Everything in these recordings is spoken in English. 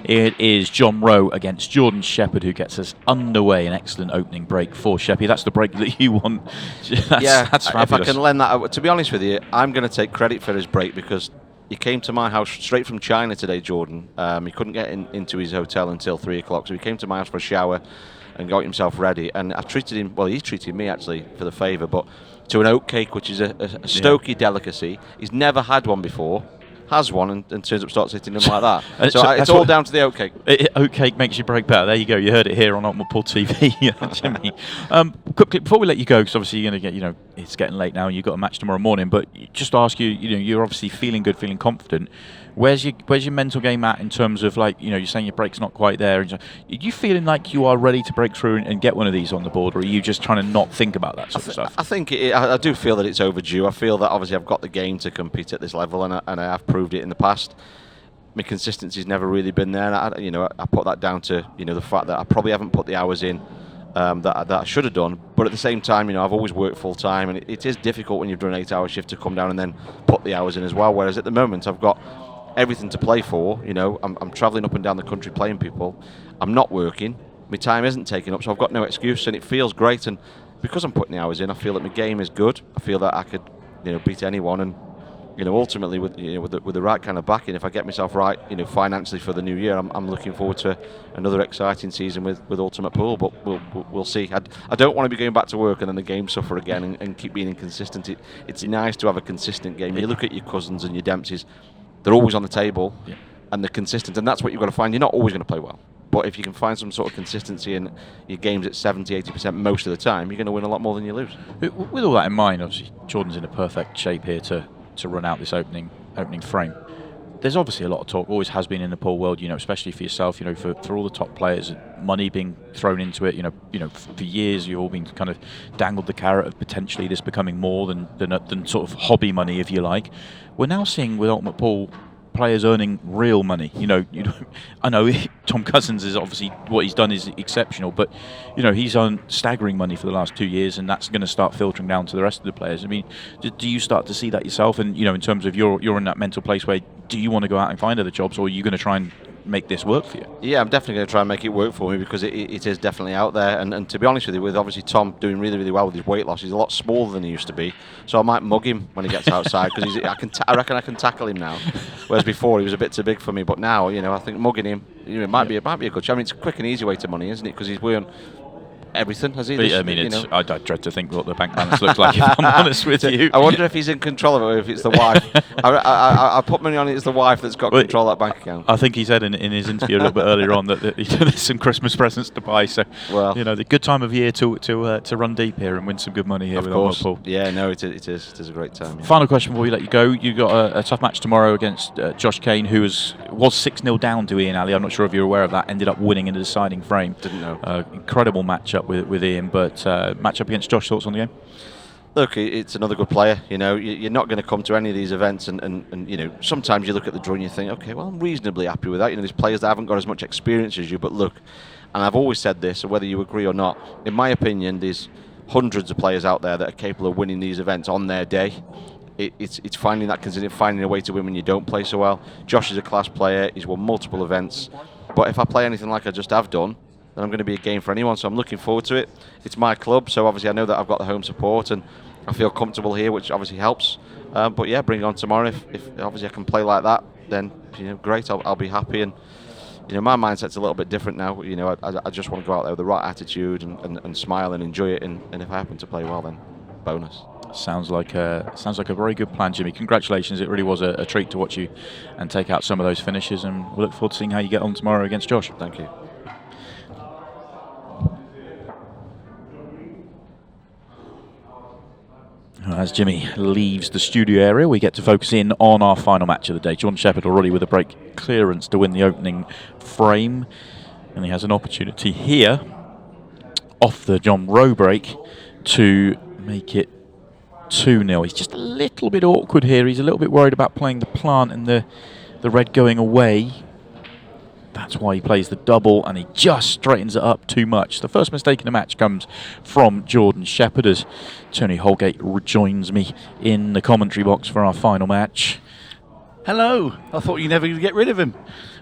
It is John Rowe against Jordan Shepard, who gets us underway. An excellent opening break for Sheppy. That's the break that you want. That's fabulous. If I can lend that, to be honest with you, I'm going to take credit for his break because he came to my house straight from China today, Jordan. He couldn't get into his hotel until 3 o'clock, so he came to my house for a shower and got himself ready. And I treated him, well, he treated me actually for the favour, but to an oatcake, which is a Stokey delicacy. He's never had one before. Has one and turns up, starts hitting them like that. So it's all down to the oatcake. Oatcake makes you break better. There you go. You heard it here on Ultimate Pool TV, Jimmy. Quickly before we let you go, because obviously you're going to get, it's getting late now. And you've got a match tomorrow morning. But just to ask you, you're obviously feeling good, feeling confident. Where's your mental game at in terms of you're saying your break's not quite there? Are you feeling like you are ready to break through and get one of these on the board, or are you just trying to not think about that sort of stuff? I think I do feel that it's overdue. I feel that obviously I've got the game to compete at this level, and I have proved it in the past. My consistency's never really been there. And I put that down to the fact that I probably haven't put the hours in that I should have done. But at the same time, I've always worked full time, and it is difficult when you've done an 8-hour shift to come down and then put the hours in as well. Whereas at the moment, I've got everything to play for. I'm travelling up and down the country playing people. I'm not working. My time isn't taken up, so I've got no excuse, and it feels great. And because I'm putting the hours in, I feel that my game is good. I feel that I could, beat anyone. And ultimately, with the right kind of backing, if I get myself right, financially for the new year, I'm looking forward to another exciting season with Ultimate Pool. But we'll see. I don't want to be going back to work and then the game suffer again and keep being inconsistent. It's nice to have a consistent game. You look at your Cousins and your Dempseys. They're always on the table, and they're consistent, and that's what you've got to find. You're not always going to play well, but if you can find some sort of consistency in your games at 70-80% most of the time, you're going to win a lot more than you lose. With all that in mind, obviously Jordan's in a perfect shape here to run out this opening frame. There's obviously a lot of talk, always has been in the pool world, especially for yourself, for all the top players, money being thrown into it. For years you've all been kind of dangled the carrot of potentially this becoming more than sort of hobby money, if you like. We're now seeing with Ultimate Pool players earning real money. I know Tom Cousins is obviously what he's done is exceptional, but he's earned staggering money for the last 2 years, and that's going to start filtering down to the rest of the players. I mean, do you start to see that yourself? And in terms of you're in that mental place where do you want to go out and find other jobs, or are you going to try and make this work for you? Yeah, I'm definitely going to try and make it work for me because it is definitely out there. And to be honest with you, with obviously Tom doing really, really well with his weight loss, he's a lot smaller than he used to be. So I might mug him when he gets outside because I reckon I can tackle him now. Whereas before he was a bit too big for me. But now, I think mugging him, it might be a good chance. I mean, it's a quick and easy way to money, isn't it? Because he's wearing everything, has he? I dread to think what the bank balance looks like, if I'm honest with you. I wonder if he's in control of it, or if it's the wife. I put money on it's the wife that's got control of that bank account. I think he said in his interview a little bit earlier on that there's some Christmas presents to buy. So, the good time of year to run deep here and win some good money here with Ultimate Pool. Yeah, no, it is a great time. Yeah. Final question before we let you go. You got a tough match tomorrow against Josh Kane, who was 6-0 down to Ian Alley. I'm not sure if you're aware of that. Ended up winning in the deciding frame. Didn't know. Incredible matchup with Ian. But match up against Josh, thoughts on the game? Look, it's another good player. You're not going to come to any of these events and sometimes you look at the draw and you think, okay, well, I'm reasonably happy with that. There's players that haven't got as much experience as you, but look, and I've always said this, whether you agree or not, in my opinion, there's hundreds of players out there that are capable of winning these events on their day. It's finding that consistency, finding a way to win when you don't play so well. Josh is a class player. He's won multiple events. But if I play anything like I just have done, then I'm going to be a game for anyone. So I'm looking forward to it. It's my club, so obviously I know that I've got the home support and I feel comfortable here, which obviously helps. But yeah, bring it on tomorrow. If obviously I can play like that, then great. I'll be happy. And my mindset's a little bit different now. I just want to go out there with the right attitude and smile and enjoy it. And if I happen to play well, then bonus. Sounds like a very good plan, Jimmy. Congratulations. It really was a treat to watch you and take out some of those finishes, and we'll look forward to seeing how you get on tomorrow against Josh. Thank you. As Jimmy leaves the studio area, we get to focus in on our final match of the day. Jordan Shepard already with a break clearance to win the opening frame, and he has an opportunity here off the John Rowe break to make it 2-0. He's just a little bit awkward here. He's a little bit worried about playing the plant and the red going away. That's why he plays the double, and he just straightens it up too much. The first mistake in the match comes from Jordan Shepard as Tony Holgate rejoins me in the commentary box for our final match. Hello. I thought you never going to get rid of him.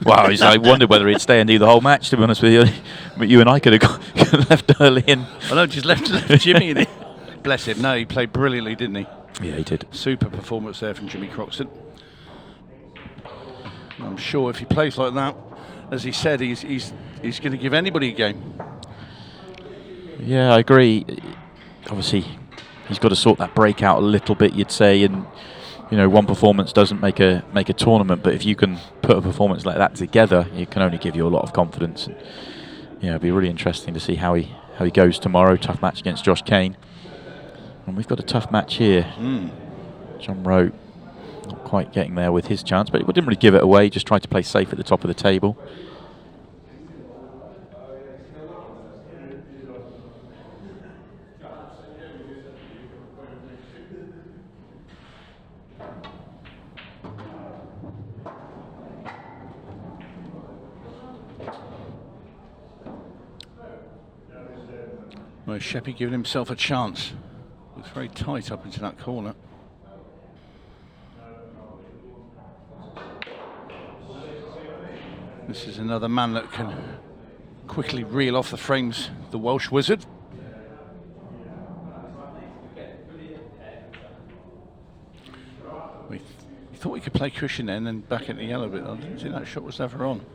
Well, I wondered whether he'd stay and do the whole match, to be honest with you. But you and I could have left early. And I know, just left Jimmy in it. Bless him. No, he played brilliantly, didn't he? yeah, he did. Super performance there from Jimmy Croxton. I'm sure if he plays like that, as he said, he's going to give anybody a game. Yeah, I agree. Obviously, he's got to sort that break out a little bit, you'd say, and one performance doesn't make a tournament, but if you can put a performance like that together, it can only give you a lot of confidence. And, it'll be really interesting to see how he goes tomorrow. Tough match against Josh Kane, and we've got a tough match here. John Rowe not quite getting there with his chance, but he didn't really give it away. Just tried to play safe at the top of the table. Well, Shepard giving himself a chance. It's very tight up into that corner. This is another man that can quickly reel off the frames, the Welsh wizard. We thought we could play cushion then and back into yellow, but I didn't think that shot was ever on.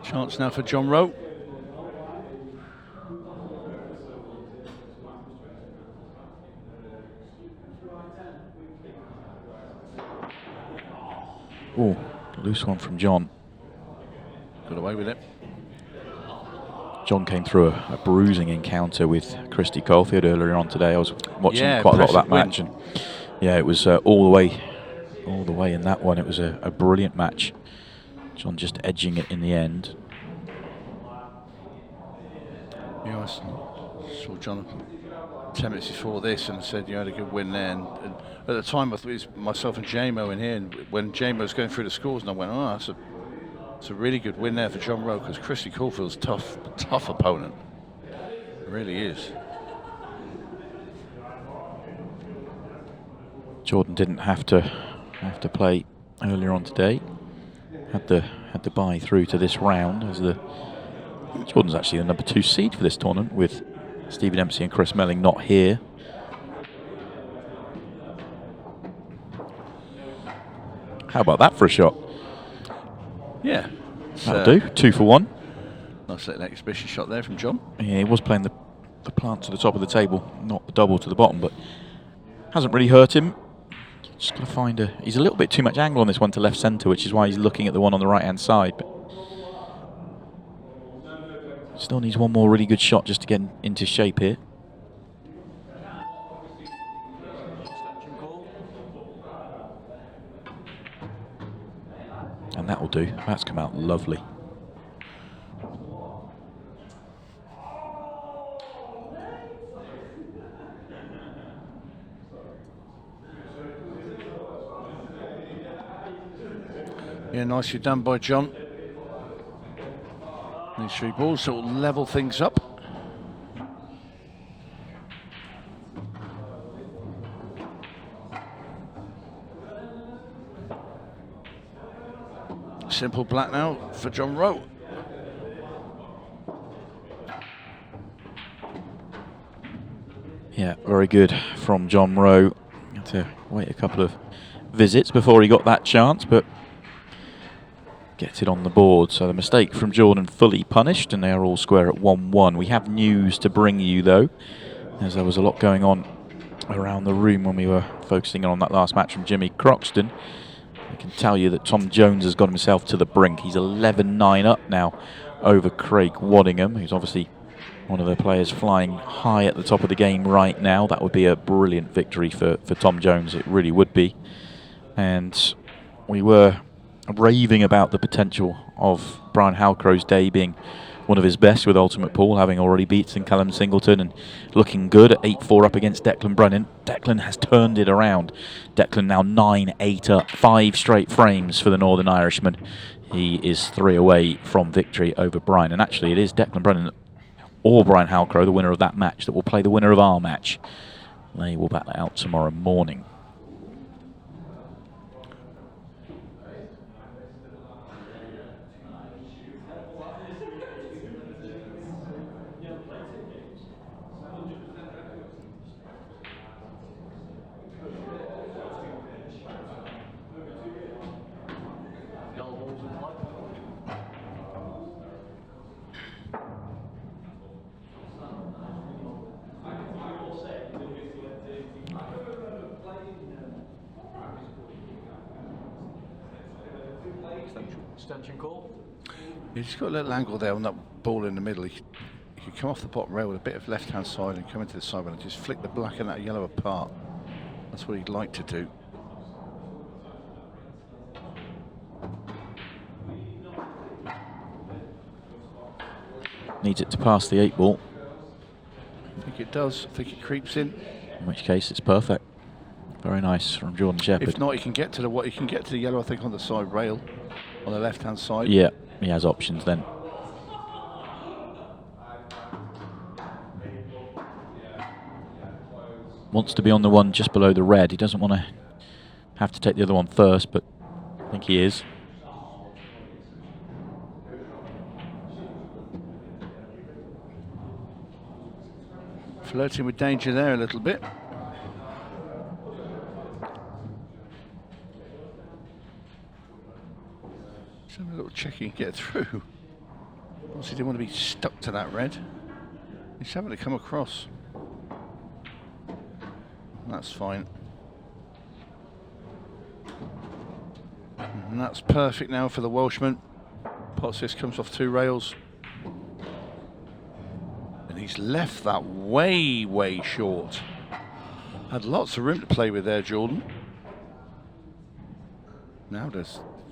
Chance now for John Rowe. Oh, loose one from John. Got away with it. John came through a bruising encounter with Christy Caulfield earlier on today. I was watching quite a lot of that match, and yeah, it was all the way in that one. It was a brilliant match. John just edging it in the end. Yeah, I saw John 10 minutes before this and said you had a good win there. And at the time, I thought it was myself and JMO in here. And when JMO was going through the scores, and I went, oh, that's a really good win there for John Rowe, because Christy Caulfield's tough opponent. It really is. Jordan didn't have to play earlier on today. Had the bye through to this round, as Jordan's actually the number 2 seed for this tournament, with Stephen Dempsey and Chris Melling not here. How about that for a shot? Yeah. That'll do. 2 for 1. Nice little exhibition shot there from John. Yeah, he was playing the plant to the top of the table, not the double to the bottom, but hasn't really hurt him. Just going to find he's a little bit too much angle on this one to left centre, which is why he's looking at the one on the right-hand side. But still needs one more really good shot just to get into shape here. And that will do. That's come out lovely. Yeah, nicely done by John. These 3 balls sort of level things up. Simple black now for John Rowe. Yeah, very good from John Rowe. Had to wait a couple of visits before he got that chance, but gets it on the board. So the mistake from Jordan fully punished, and they are all square at 1-1. We have news to bring you, though, as there was a lot going on around the room when we were focusing on that last match from Jimmy Croxton. I can tell you that Tom Jones has got himself to the brink. He's 11-9 up now over Craig Waddingham, who's obviously one of the players flying high at the top of the game right now. That would be a brilliant victory for Tom Jones. It really would be. And we were raving about the potential of Brian Halcro's day being one of his best with Ultimate Pool, having already beaten Callum Singleton and looking good at 8-4 up against Declan Brennan. Declan has turned it around. Declan now 9-8 up, 5 straight frames for the Northern Irishman. He is 3 away from victory over Brian, and actually it is Declan Brennan that or Brian Halcrow, the winner of that match, that will play the winner of our match. They will battle it out tomorrow morning. Extension call. He's just got a little angle there on that ball in the middle. He could come off the bottom rail with a bit of left-hand side and come into the side and just flick the black and that yellow apart. That's what he'd like to do. Needs it to pass the 8 ball, I think it does. I think it creeps in. in which case it's perfect. Very nice from Jordan Shepard. If not, he can get to the yellow. I think on the side rail, on the left-hand side. Yeah, he has options then. Wants to be on the one just below the red. He doesn't want to have to take the other one first, but I think he is. Flirting with danger there a little bit. Just have a little check and get through. Obviously didn't want to be stuck to that red. He's having to come across. That's fine. And that's perfect now for the Welshman. Potsis comes off 2 rails. And he's left that way, way short. Had lots of room to play with there, Jordan. Now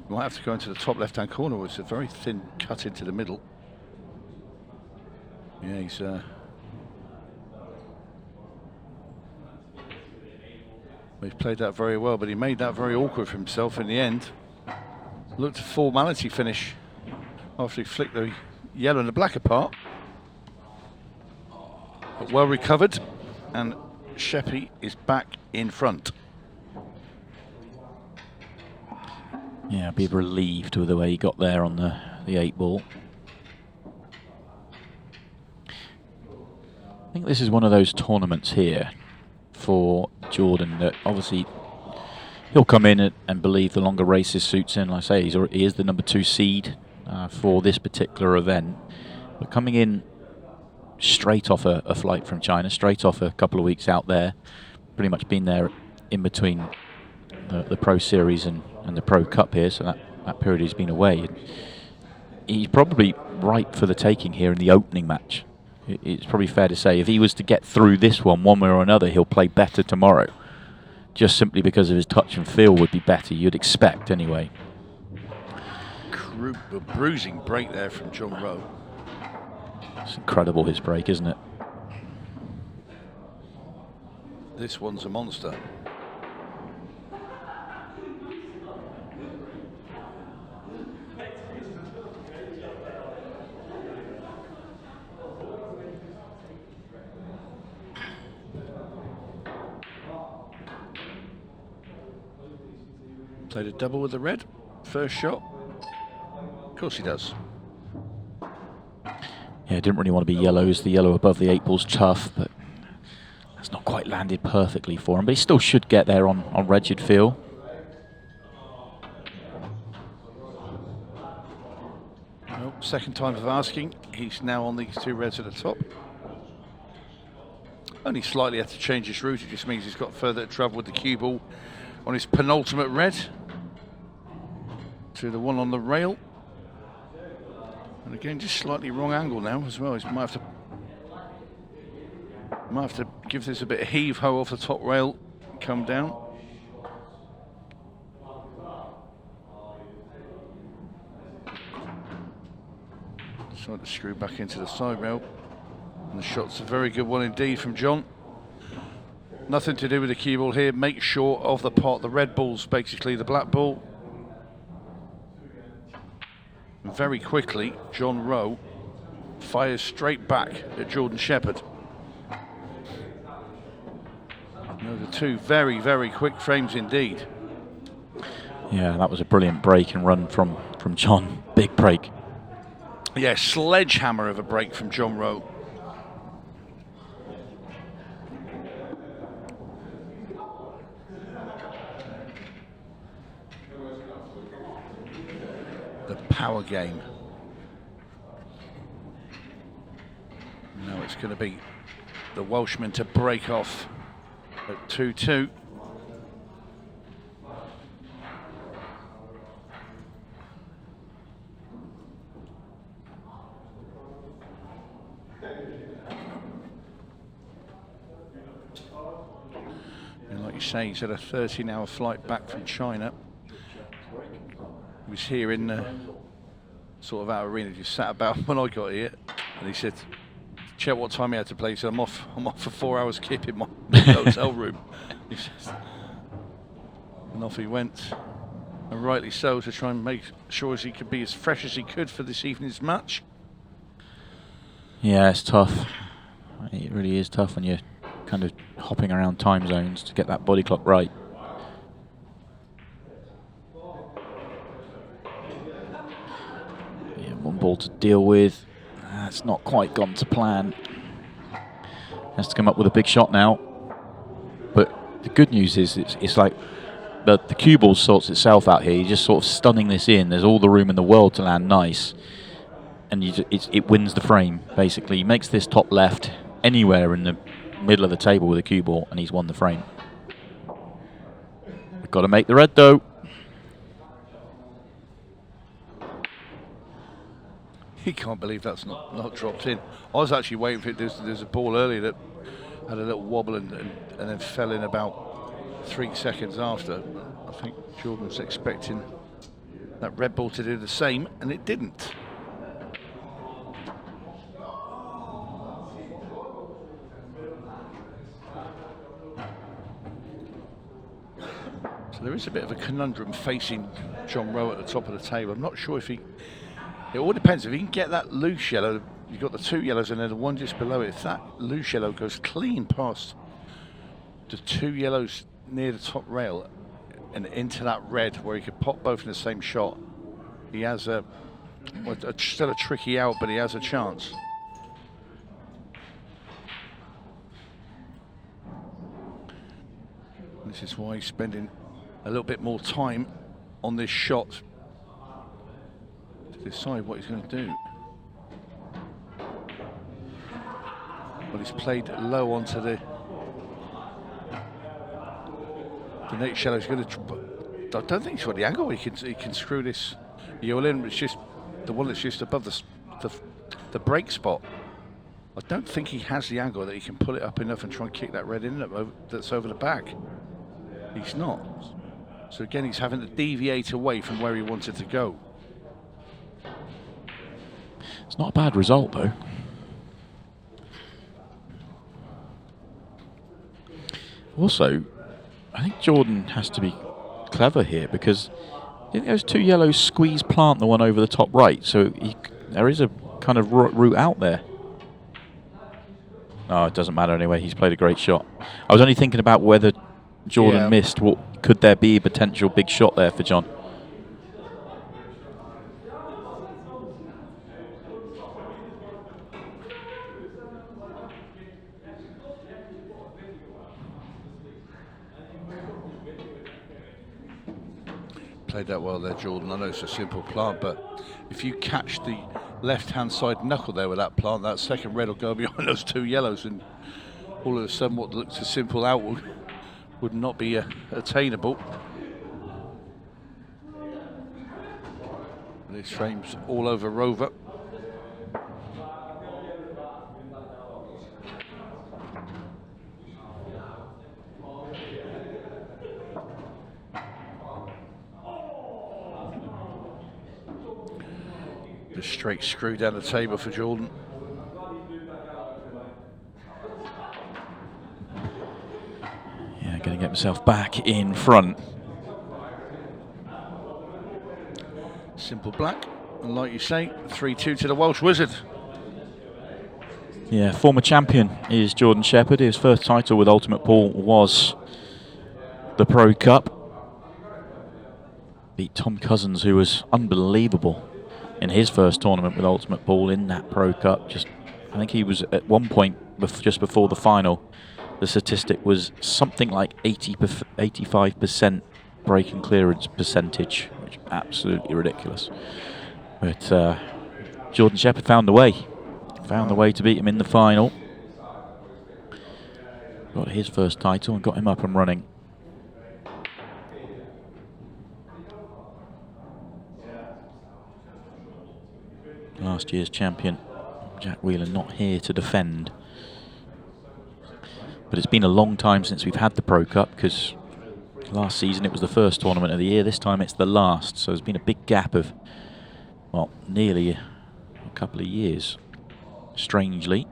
might have to go into the top left-hand corner, which is a very thin cut into the middle. Yeah, he's played that very well, but he made that very awkward for himself in the end. Looked a formality finish after he flicked the yellow and the black apart. But well recovered, and Sheppy is back in front. Yeah, I'd be relieved with the way he got there on the 8 ball. I think this is one of those tournaments here for Jordan that obviously he'll come in and believe the longer races suits him. Like I say, he is the number 2 seed for this particular event. But coming in straight off a flight from China, straight off a couple of weeks out there, pretty much been there in between the Pro Series and the Pro Cup here, so that period he's been away. He's probably ripe for the taking here in the opening match. It's probably fair to say if he was to get through this one way or another, he'll play better tomorrow. Just simply because of his touch and feel would be better, you'd expect anyway. A bruising break there from John Rowe. It's incredible, his break, isn't it? This one's a monster. Played a double with the red. First shot. Of course he does. Yeah, didn't really want to be yellows. The yellow above the 8 ball's tough, but that's not quite landed perfectly for him. But he still should get there on Regid feel. Well, second time of asking. He's now on these 2 reds at the top. Only slightly had to change his route. It just means he's got further to travel with the cue ball on his penultimate red to the one on the rail. And again, just slightly wrong angle now as well. He might have to give this a bit of heave-ho off the top rail, come down. Trying to screw back into the side rail. And the shot's a very good one indeed from John. Nothing to do with the cue ball here. Make sure of the pot. The red ball's basically the black ball. Very quickly, John Rowe fires straight back at Jordan Shepard. Those are two very, very quick frames indeed. Yeah, that was a brilliant break and run from John. Big break. Yeah, sledgehammer of a break from John Rowe. The power game. Now it's going to be the Welshman to break off at 2-2. And like you say, he's had a 13-hour flight back from China. He was here in sort of our arena, just sat about when I got here, and he said, check what time he had to play. He said, I'm off for 4 hours kip in my hotel room. He says, and off he went, and rightly so, to try and make sure as he could be as fresh as he could for this evening's match. Yeah, it's tough. It really is tough when you're kind of hopping around time zones to get that body clock right. Yeah, one ball to deal with. That's not quite gone to plan. Has to come up with a big shot now. But the good news is it's like the cue ball sorts itself out here. You're just sort of stunning this in. There's all the room in the world to land nice. And it wins the frame, basically. He makes this top left anywhere in the middle of the table with a cue ball, and he's won the frame. We've got to make the red, though. He can't believe that's not dropped in. I was actually waiting for it. There's a ball earlier that had a little wobble and then fell in about 3 seconds after. I think Jordan was expecting that red ball to do the same, and it didn't. So there is a bit of a conundrum facing John Rowe at the top of the table. I'm not sure if he... It all depends. If he can get that loose yellow, you've got the two yellows and then the one just below it. If that loose yellow goes clean past the two yellows near the top rail and into that red where he could pop both in the same shot, he has still a tricky out, but he has a chance. This is why he's spending a little bit more time on this shot to decide what he's going to do. Well, he's played low onto the next shallow. He's going to. I don't think he's got the angle. He can screw this yellow in. It's just the one that's just above the break spot. I don't think he has the angle that he can pull it up enough and try and kick that red in that's over the back. He's not. So again, he's having to deviate away from where he wanted to go. It's not a bad result, though. Also, I think Jordan has to be clever here because I think those two yellows squeeze plant the one over the top right, so there is a kind of route out there. Oh, it doesn't matter anyway. He's played a great shot. I was only thinking about whether Jordan missed. What could there be a potential big shot there for John? Played that well there, Jordan. I know it's a simple plant, but if you catch the left-hand side knuckle there with that plant, that second red will go behind those two yellows, and all of a sudden what looks a simple out would not be attainable. This frame's all over Rover. The straight screw down the table for Jordan. Yeah, going to get himself back in front. Simple black, and like you say, 3-2 to the Welsh Wizard. Yeah, former champion is Jordan Shepard. His first title with Ultimate Pool was the Pro Cup. Beat Tom Cousins, who was unbelievable in his first tournament with Ultimate Pool in that Pro Cup. I think he was at one point just before the final. The statistic was something like 85% break and clearance percentage, which is absolutely ridiculous. But Jordan Shepard found a way. Found a way to beat him in the final. Got his first title and got him up and running. Last year's champion, Jack Wheeler, not here to defend. But it's been a long time since we've had the Pro Cup, because last season it was the first tournament of the year. This time it's the last. So there's been a big gap of, well, nearly a couple of years. Strangely.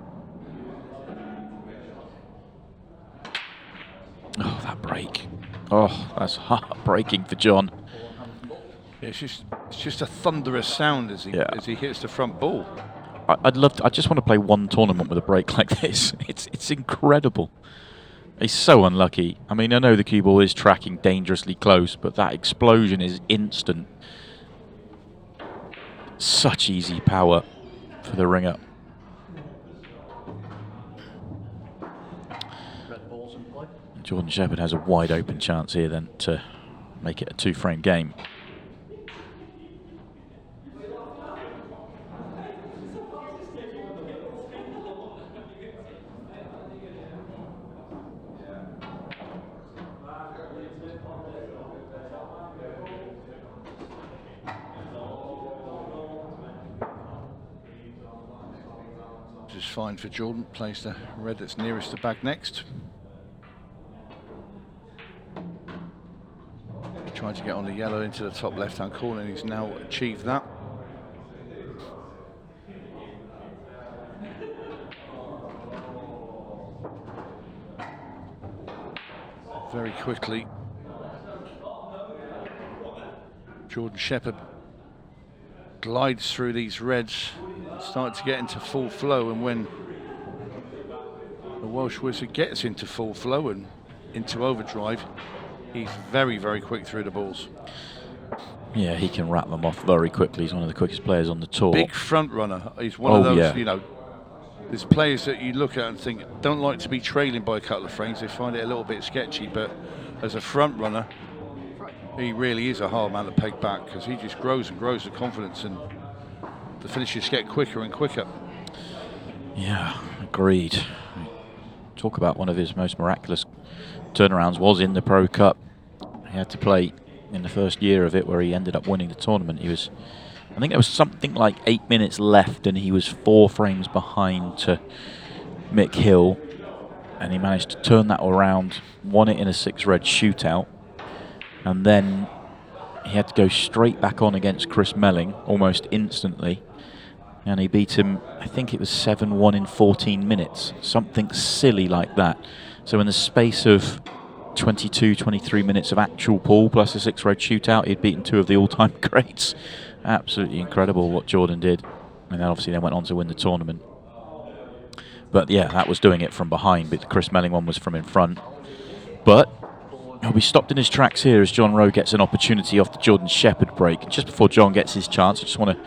Oh, that break. Oh, that's heartbreaking for John. Yeah, it's just a thunderous sound as he hits the front ball. I just want to play one tournament with a break like this. It's incredible. He's so unlucky. I mean, I know the cue ball is tracking dangerously close, but that explosion is instant. Such easy power for the ringer. Jordan Shepard has a wide open chance here then to make it a 2-frame game. Which is fine for Jordan. Plays the red that's nearest the bag next. Trying to get on the yellow into the top left-hand corner, and he's now achieved that. Very quickly, Jordan Shepard glides through these reds, starting to get into full flow, and when the Welsh Wizard gets into full flow and into overdrive, he's very, very quick through the balls. Yeah, he can wrap them off very quickly. He's one of the quickest players on the tour. Big front runner. He's one of those, you know, there's players that you look at and think don't like to be trailing by a couple of frames. They find it a little bit sketchy, but as a front runner, he really is a hard man to peg back, because he just grows and grows with confidence, and the finishes get quicker and quicker. Yeah, agreed. Talk about one of his most miraculous turnarounds was in the Pro Cup. He had to play in the first year of it, where he ended up winning the tournament. I think there was something like 8 minutes left, and he was 4 frames behind to Mick Hill, and he managed to turn that around, won it in a 6-red shootout, and then he had to go straight back on against Chris Melling almost instantly, and he beat him, I think it was 7-1 in 14 minutes, something silly like that. So in the space of 22, 23 minutes of actual pool plus a 6-red shootout, he'd beaten 2 of the all-time greats. Absolutely incredible what Jordan did. And then obviously went on to win the tournament. But yeah, that was doing it from behind, but the Chris Melling one was from in front. But he'll be stopped in his tracks here as John Rowe gets an opportunity off the Jordan Shepard break. And just before John gets his chance, I just want to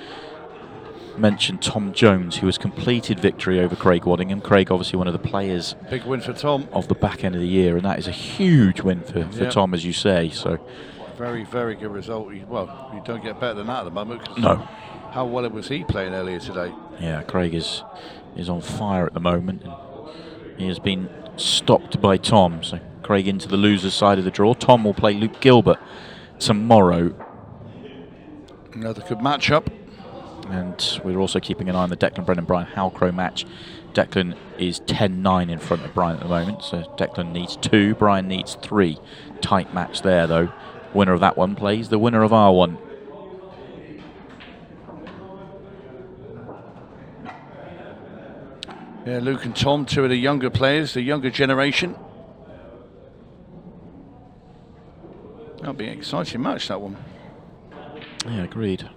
mention Tom Jones, who has completed victory over Craig Waddingham. Craig, obviously one of the players, big win for Tom, of the back end of the year, and that is a huge win for Tom, as you say. So very, very good result. Well, you don't get better than that at the moment. No. How well was he playing earlier today? Yeah, Craig is on fire at the moment, and he has been stopped by Tom. So Craig into the loser's side of the draw. Tom will play Luke Gilbert tomorrow. Another good matchup. And we're also keeping an eye on the Declan Brennan Brian Halcrow match. Declan is 10-9 in front of Brian at the moment, so Declan needs 2, Brian needs 3. Tight match there, though. Winner of that one plays the winner of our one. Yeah, Luke and Tom, 2 of the younger players, the younger generation. That'll be an exciting match, that one. Yeah, agreed.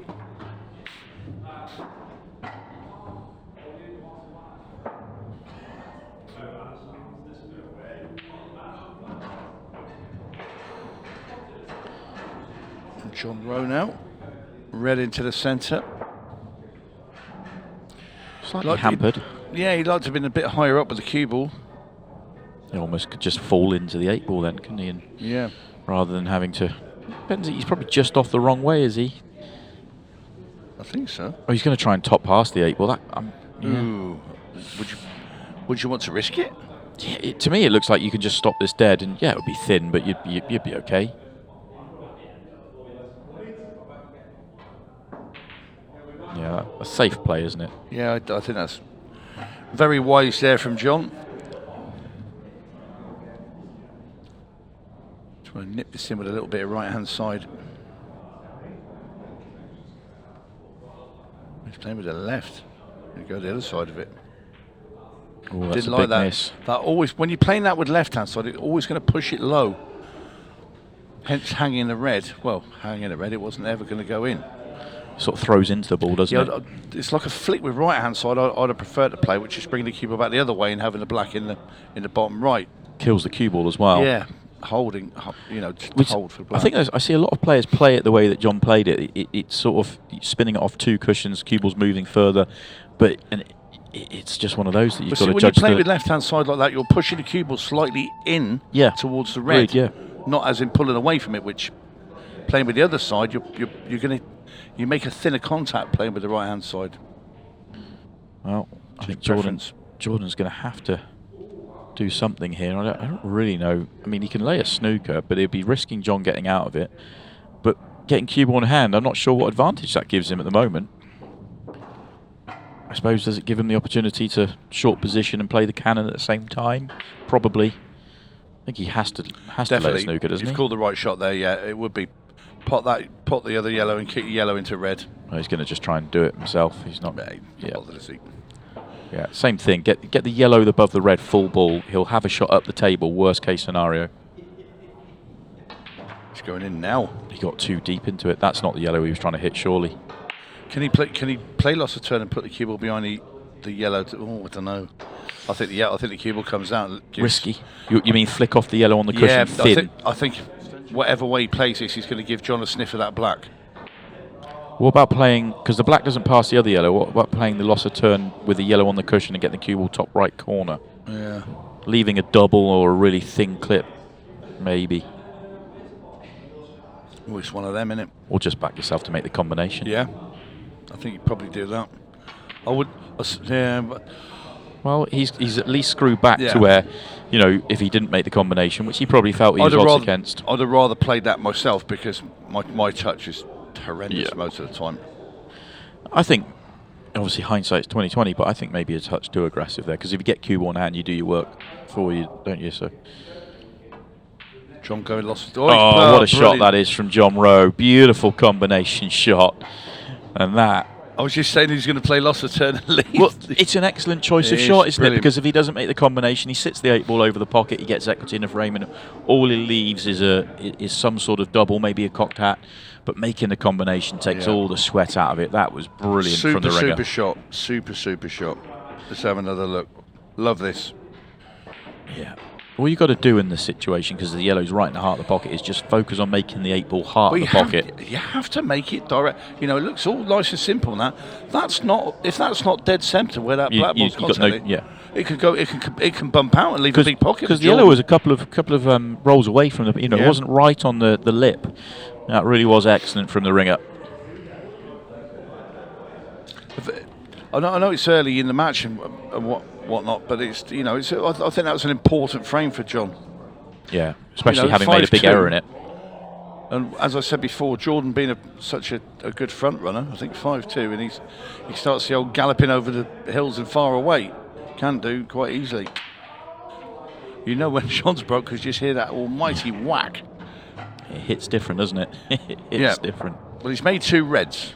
John Rowe now. Red into the centre. Slightly hampered. Yeah, he'd like to have been a bit higher up with the cue ball. He almost could just fall into the 8 ball then, couldn't he? And Yeah. rather than having to... Depends, he's probably just off the wrong way, is he? I think so. Oh, he's going to try and top past the 8 ball. That, yeah. Ooh. Would you want to risk it? Yeah, to me, it looks like you can just stop this dead, and yeah, it would be thin, but you'd be okay. Yeah, a safe play, isn't it? Yeah, I think that's very wise there from John. Trying to nip this in with a little bit of right-hand side. He's playing with the left. You go the other side of it. Oh, that's Didn't a like big that. miss. That always, when you're playing that with left-hand side, it's always going to push it low. Hence, hanging the red. Well, hanging the red, it wasn't ever going to go in. Sort of throws into the ball, doesn't it? It's like a flick with right-hand side. I'd have preferred to play, which is bringing the cue ball back the other way and having the black in the bottom right. Kills the cue ball as well. Yeah, holding, just Which hold for I black. think I see a lot of players play it the way that John played it. It's sort of spinning it off 2 cushions, cue ball's moving further, but it's just one of those that you've got to when judge. you play with left-hand side like that, you're pushing the cue ball slightly in towards the red, Agreed, yeah. not as in pulling away from it. Which playing with the other side, you're going to make a thinner contact playing with the right-hand side. Well, I think preference. Jordan's going to have to do something here. I don't really know. I mean, he can lay a snooker, but he'd be risking John getting out of it. But getting cue ball in hand, I'm not sure what advantage that gives him at the moment. I suppose, does it give him the opportunity to short position and play the cannon at the same time? Probably. I think he has to lay a snooker, doesn't he? You've called the right shot there. Yeah, it would be pot the other yellow and kick the yellow into red. Oh, he's going to just try and do it himself. He's not. Yeah, bothered, is he? Yeah, same thing. Get the yellow above the red full ball. He'll have a shot up the table. Worst case scenario. He's going in now. He got too deep into it. That's not the yellow he was trying to hit, surely. Can he play loss of turn and put the cue ball behind the yellow? I don't know. I think the cue ball comes out. And Risky. You mean flick off the yellow on the cushion? Yeah, thin? I think whatever way he plays this, he's going to give John a sniff of that black. What about playing, because the black doesn't pass the other yellow, what about playing the loss of turn with the yellow on the cushion and getting the cue ball top right corner? Yeah. Leaving a double or a really thin clip, maybe. Oh, it's one of them, innit? Or just back yourself to make the combination. Yeah. I think you'd probably do that. I would, yeah, but... Well, he's at least screwed back to where, if he didn't make the combination, which he probably felt he was odds against. I'd have rather played that myself because my touch is horrendous most of the time. I think, obviously hindsight's 20/20, but I think maybe a touch too aggressive there, because if you get cue ball in hand, you do your work for you, don't you? So. John going lost. Oh, what a shot that is from John Rowe. Beautiful combination shot. And that... I was just saying he's going to play loss of turn and leave. Well, it's an excellent choice of shot, isn't it? Because if he doesn't make the combination, he sits the 8 ball over the pocket, he gets equity in the frame, and all he leaves is some sort of double, maybe a cocked hat. But making the combination takes all the sweat out of it. That was brilliant from the ringer. Super shot. Super shot. Let's have another look. Love this. Yeah. All you got to do in this situation, because the yellow's right in the heart of the pocket, is just focus on making the 8 ball heart of the pocket. You have to make it direct. It looks all nice and simple now. If that's not dead centre where that black ball's constantly, it could go. It can bump out and leave a big pocket. Because the yellow was a couple of rolls away from the. It wasn't right on the lip. That really was excellent from the ringer. I know it's early in the match and whatnot, but it's I think that was an important frame for John. Yeah, especially having made a big error in it. And as I said before, Jordan being such a good front runner, I think 5-2, and he starts the old galloping over the hills and far away. Can do quite easily. When John's broke, because you just hear that almighty whack. It hits different, doesn't it? It hits different. Well, he's made 2 reds.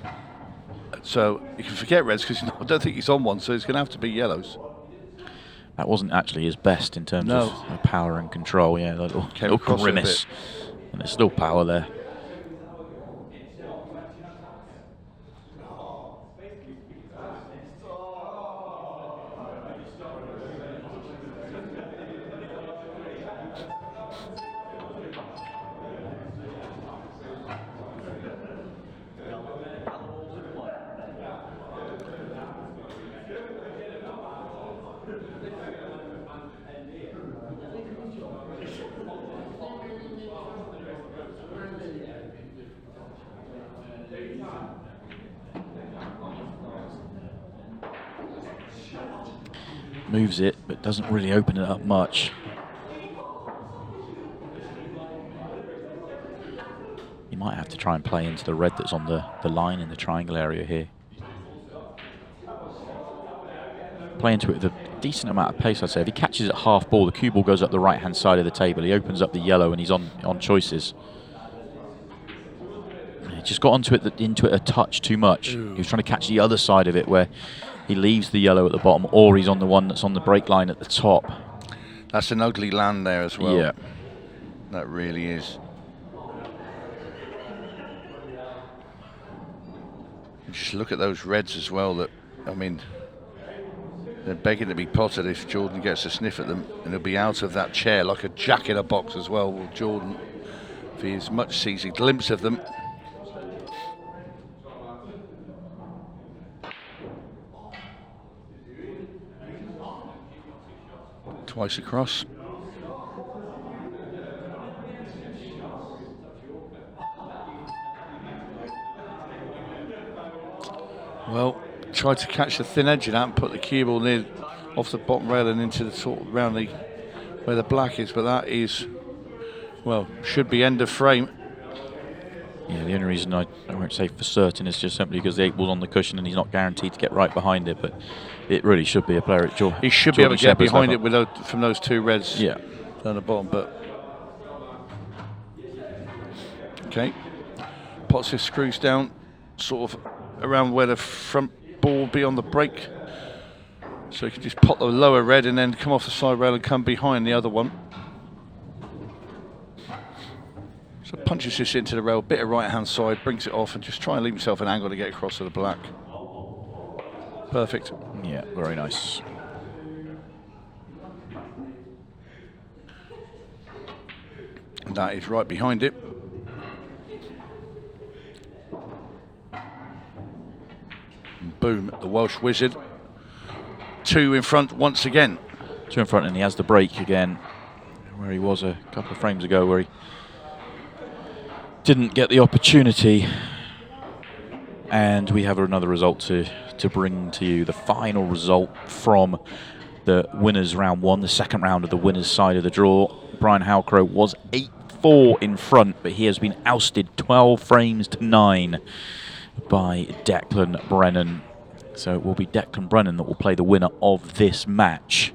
So you can forget reds because I don't think he's on one, so it's going to have to be yellows. That wasn't actually his best in terms of power and control. Yeah, that little grimace. And there's still power there. moves it, but doesn't really open it up much. You might have to try and play into the red that's on the line in the triangle area here. Play into it with a decent amount of pace, I'd say. If he catches it half ball, the cue ball goes up the right-hand side of the table. He opens up the yellow and he's on choices. He just got into it a touch too much. Ooh. He was trying to catch the other side of it where he leaves the yellow at the bottom, or he's on the one that's on the break line at the top. That's an ugly land there as well. Yeah. That really is. Just look at those reds as well. That, I mean, they're begging to be potted if Jordan gets a sniff at them, and he'll be out of that chair like a jack in a box as well. Will Jordan, if he as much sees a glimpse of them. Twice across. Well, tried to catch the thin edge of that and put the cue ball near off the bottom rail and into the sort of around the where the black is, but that is, well, should be end of frame. Yeah, the only reason I won't say for certain is just simply because the 8 ball's on the cushion and he's not guaranteed to get right behind it, but it really should be a player at Jordan. He should be able to get behind it with from those two reds down the bottom, but okay. Pots his screws down, sort of around where the front ball will be on the break, so he can just pot the lower red and then come off the side rail and come behind the other one. So punches this into the rail, bit of right hand side, brings it off and just try and leave himself an angle to get across to the black. Perfect. Yeah, very nice. And that is right behind it. And boom, the Welsh Wizard. 2 in front once again. 2 in front, and he has the break again, where he was a couple of frames ago, where he didn't get the opportunity. And we have another result to bring to you. The final result from the winners round 1, the second round of the winners side of the draw. Brian Halcrow was 8-4 in front, but he has been ousted 12 frames to 9 by Declan Brennan. So it will be Declan Brennan that will play the winner of this match.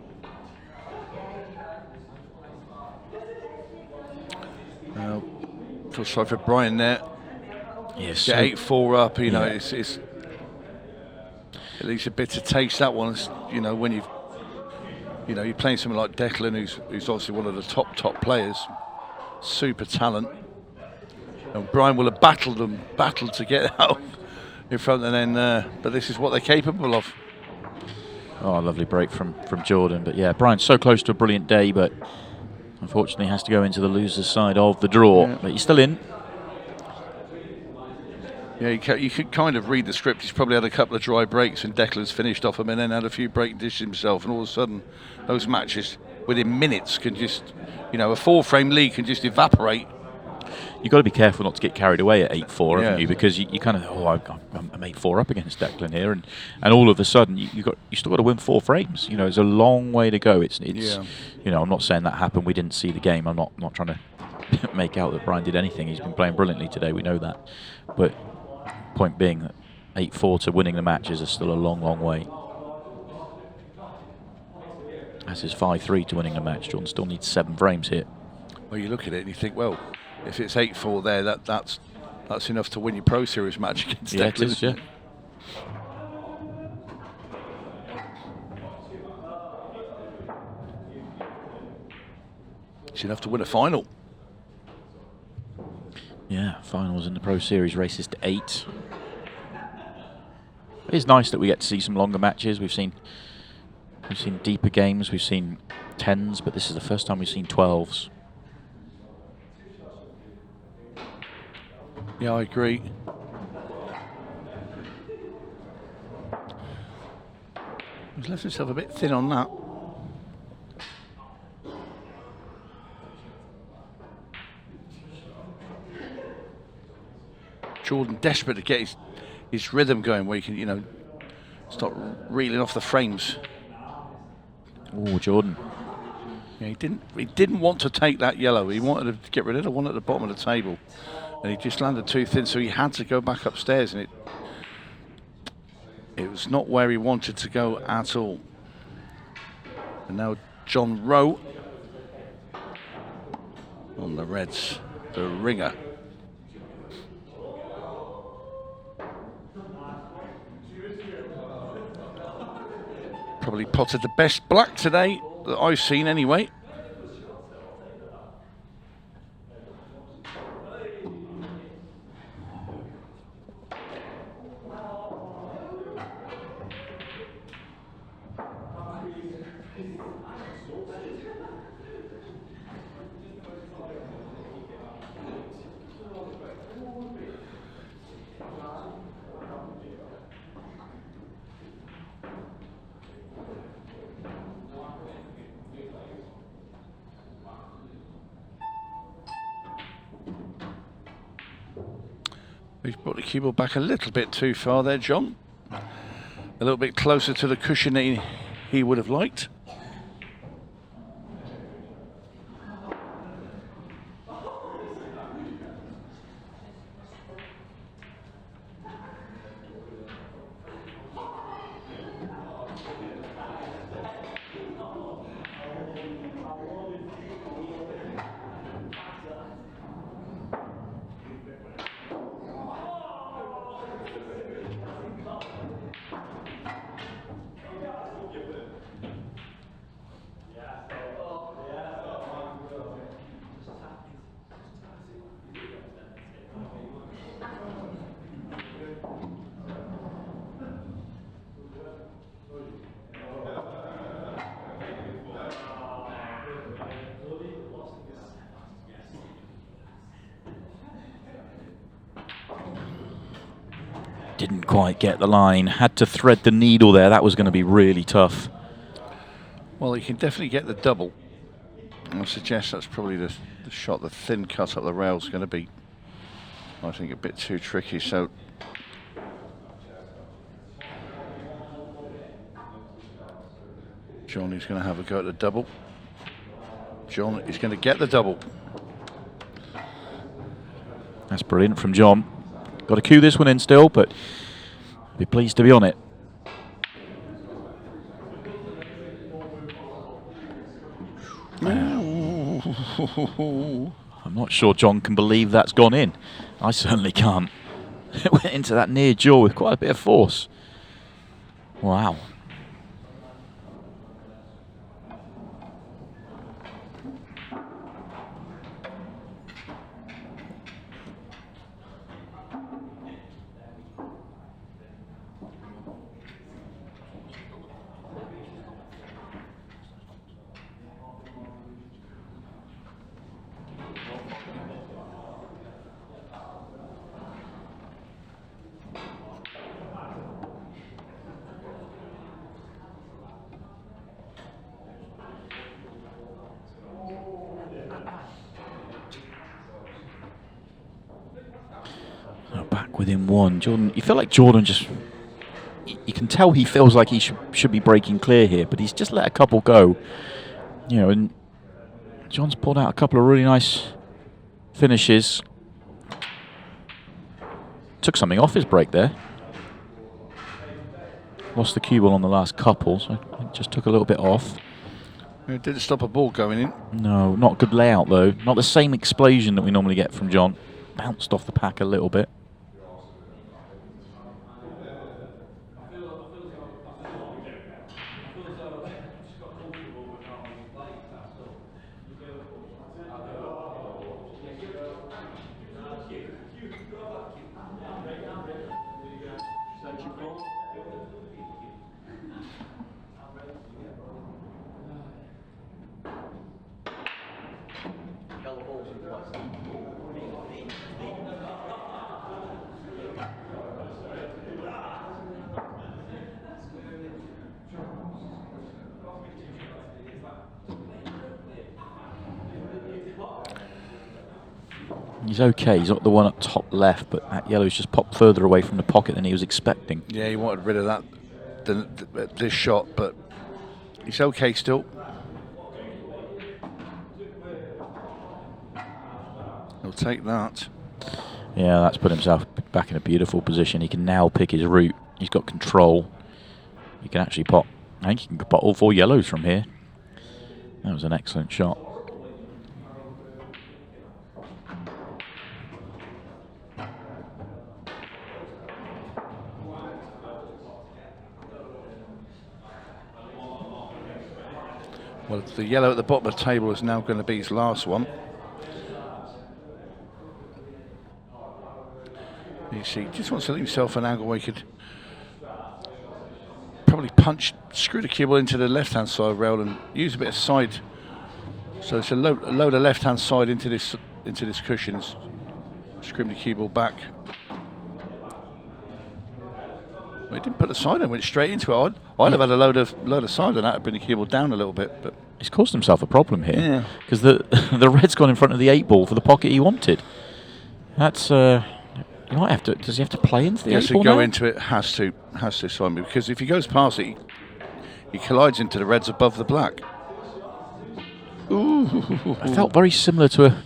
Feel sorry for Brian there. Yes. Get 8-4 up, you know, it's at least a bit of taste. That one, you know, when you're playing someone like Declan, who's obviously one of the top players, super talent. And Brian will have battled to get out in front, and then, but this is what they're capable of. Oh, a lovely break from Jordan. But yeah, Brian's so close to a brilliant day, but unfortunately has to go into the loser's side of the draw. Yeah. But he's still in. Yeah, you could kind of read the script. He's probably had a couple of dry breaks and Declan's finished off him and then had a few break dishes himself, and all of a sudden those matches within minutes can just, you know, a 4-frame lead can just evaporate. You've got to be careful not to get carried away at 8-4, haven't you? Because you kind of, I'm 8-4 up against Declan here, and all of a sudden you still got to win 4 frames. You know, it's a long way to go. It's you know, I'm not saying that happened. We didn't see the game. I'm not trying to make out that Brian did anything. He's been playing brilliantly today. We know that, but point being that 8-4 to winning the match is still a long way. As is 5-3 to winning the match. Jordan still needs 7 frames here. Well, you look at it and you think, well, if it's 8-4 there, that's enough to win your Pro Series match against Declan. It is, yeah. It's enough to win a final. Yeah, finals in the Pro Series races to 8. It is nice that we get to see some longer matches. We've seen deeper games, we've seen 10s, but this is the first time we've seen 12s. Yeah, I agree. He's left himself a bit thin on that. Jordan desperate to get his rhythm going, where he can, you know, start reeling off the frames. Oh, Jordan. Yeah, he didn't want to take that yellow. He wanted to get rid of the one at the bottom of the table, and he just landed too thin, so he had to go back upstairs, and it was not where he wanted to go at all. And now John Rowe on the reds, the ringer. Probably potted the best black today that I've seen anyway. He's brought the cue ball back a little bit too far there, John. A little bit closer to the cushion than he would have liked. Didn't quite get the line. Had to thread the needle there. That was going to be really tough. Well, he can definitely get the double. I suggest that's probably the shot. The thin cut up the rail is going to be, I think, a bit too tricky. So John is going to have a go at the double. John is going to get the double. That's brilliant from John. Got to cue this one in still, but be pleased to be on it. I'm not sure John can believe that's gone in. I certainly can't. It went into that near jaw with quite a bit of force. Wow. Back within one. Jordan, you feel like Jordan just... You can tell he feels like he should be breaking clear here, but he's just let a couple go. You know, and John's pulled out a couple of really nice finishes. Took something off his break there. Lost the cue ball on the last couple, so it just took a little bit off. It didn't stop a ball going in. No, not good layout though. Not the same explosion that we normally get from John. Bounced off the pack a little bit. He's okay. He's not the one up top left, but that yellow's just popped further away from the pocket than he was expecting. Yeah, he wanted rid of that this shot, but He's okay still. He'll take that. Yeah, that's put himself back in a beautiful position. He can now pick his route. He's got control. He can actually pot. I think he can pot all 4 yellows from here. That was an excellent shot. Well, the yellow at the bottom of the table is now going to be his last one. You see, he just wants to leave himself an angle where he could probably screw the cue ball into the left-hand side rail and use a bit of side. So it's a load of left-hand side into this cushion, screw the cue ball back. Well, he didn't put the side in, went straight into it. I'd have had a load of side on that, have been the cue ball down a little bit, but he's caused himself a problem here because the red's gone in front of the 8 ball for the pocket he wanted. That's you might have to. Does he have to play into the 8 ball now? He has to go into it. Has to, Simon, because if he goes past it, he collides into the reds above the black. Ooh. I felt very similar to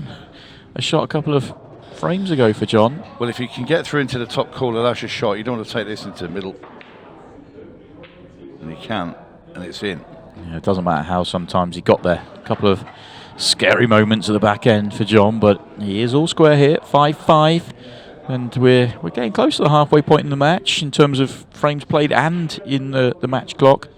a shot a couple of frames ago for John. Well, if he can get through into the top corner, that's a shot. You don't want to take this into the middle. And he can, and it's in. Yeah, it doesn't matter how sometimes he got there. A couple of scary moments at the back end for John, but he is all square here, 5-5. And we're getting close to the halfway point in the match in terms of frames played and in the match clock.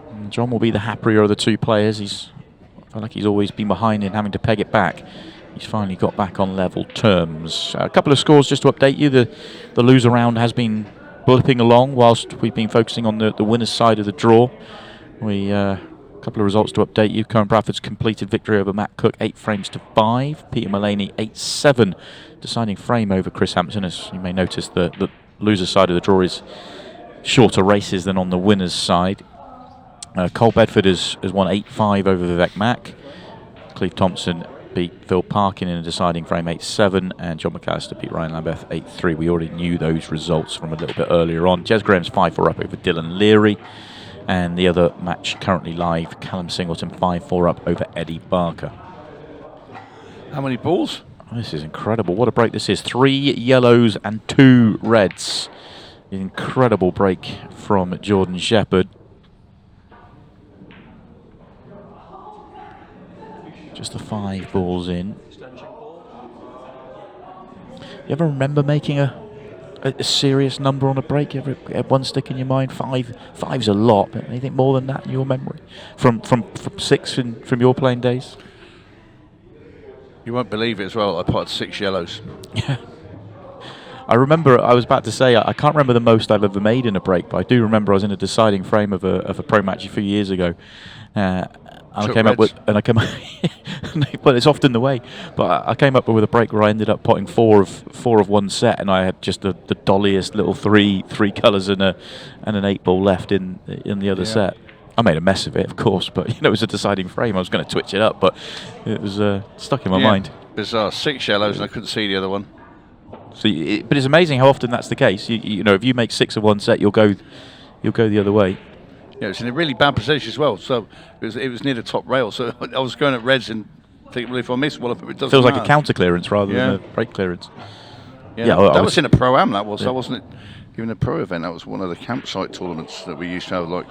And John will be the happier of the 2 players. I feel like he's always been behind in having to peg it back. He's finally got back on level terms. A couple of scores just to update you. The loser round has been blipping along whilst we've been focusing on the winner's side of the draw. A couple of results to update you. Cohen Bradford's completed victory over Matt Cook, 8 frames to 5. Peter Mullaney, 8-7. Deciding frame over Chris Hampson. As you may notice, the loser's side of the draw is shorter races than on the winner's side. Cole Bedford has won 8-5 over Vivek Mack. Cleve Thompson beat Phil Parkin in a deciding frame, 8-7. And John McAllister beat Ryan Lambeth, 8-3. We already knew those results from a little bit earlier on. Jez Graham's 5-4 up over Dylan Leary. And the other match currently live, Callum Singleton 5-4 up over Eddie Barker. How many balls? Oh, this is incredible. What a break this is. 3 yellows and 2 reds. Incredible break from Jordan Shepard. Just the 5 balls in. You ever remember making a serious number on a break? You ever had one stick in your mind? 5's a lot, but anything more than that in your memory? From 6 from your playing days? You won't believe it as well. I potted 6 yellows. Yeah. I remember, I was about to say, I can't remember the most I've ever made in a break, but I do remember I was in a deciding frame of a pro match a few years ago. I came up with, but it's often the way. But I came up with a break where I ended up potting 4 of one set, and I had just the dolliest little three colours and an 8 ball left in the other set. I made a mess of it, of course, but it was a deciding frame. I was going to twitch it up, but it was stuck in my mind. Bizarre. 6 yellows, and I couldn't see the other one. So, but it's amazing how often that's the case. You know, if you make 6 of one set, you'll go the other way. Yeah, it's in a really bad position as well. So it was near the top rail. So I was going at reds and thinking, well, if I miss one of them, it doesn't Feels matter. like a counter clearance rather than a break clearance. Yeah, that was in a pro-am. That was. That wasn't even a pro event. That was one of the campsite tournaments that we used to have, like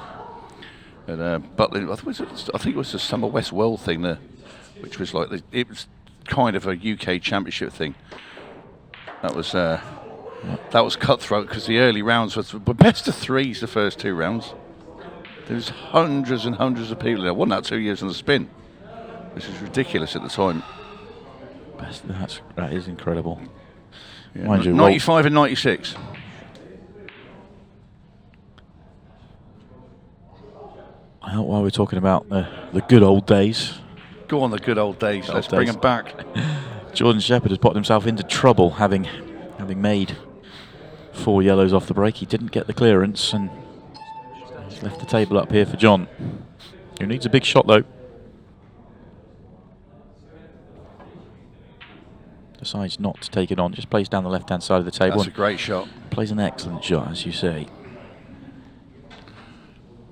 at Butlin. I think it was the Summer West World thing there, which was like it was kind of a UK championship thing. That was cutthroat because the early rounds were best of 3s. The first 2 rounds. There was hundreds and hundreds of people there. Wasn't that 2 years on the spin? Which was ridiculous at the time. That is incredible. Yeah, Mind you, 95 and 96. While we're talking about the good old days. Go on, the good old days. Let's bring them back. Jordan Shepard has put himself into trouble having made 4 yellows off the break. He didn't get the clearance and he's left the table up here for John, who needs a big shot though. Decides not to take it on, just plays down the left-hand side of the table. That's a great shot. Plays an excellent shot, as you say.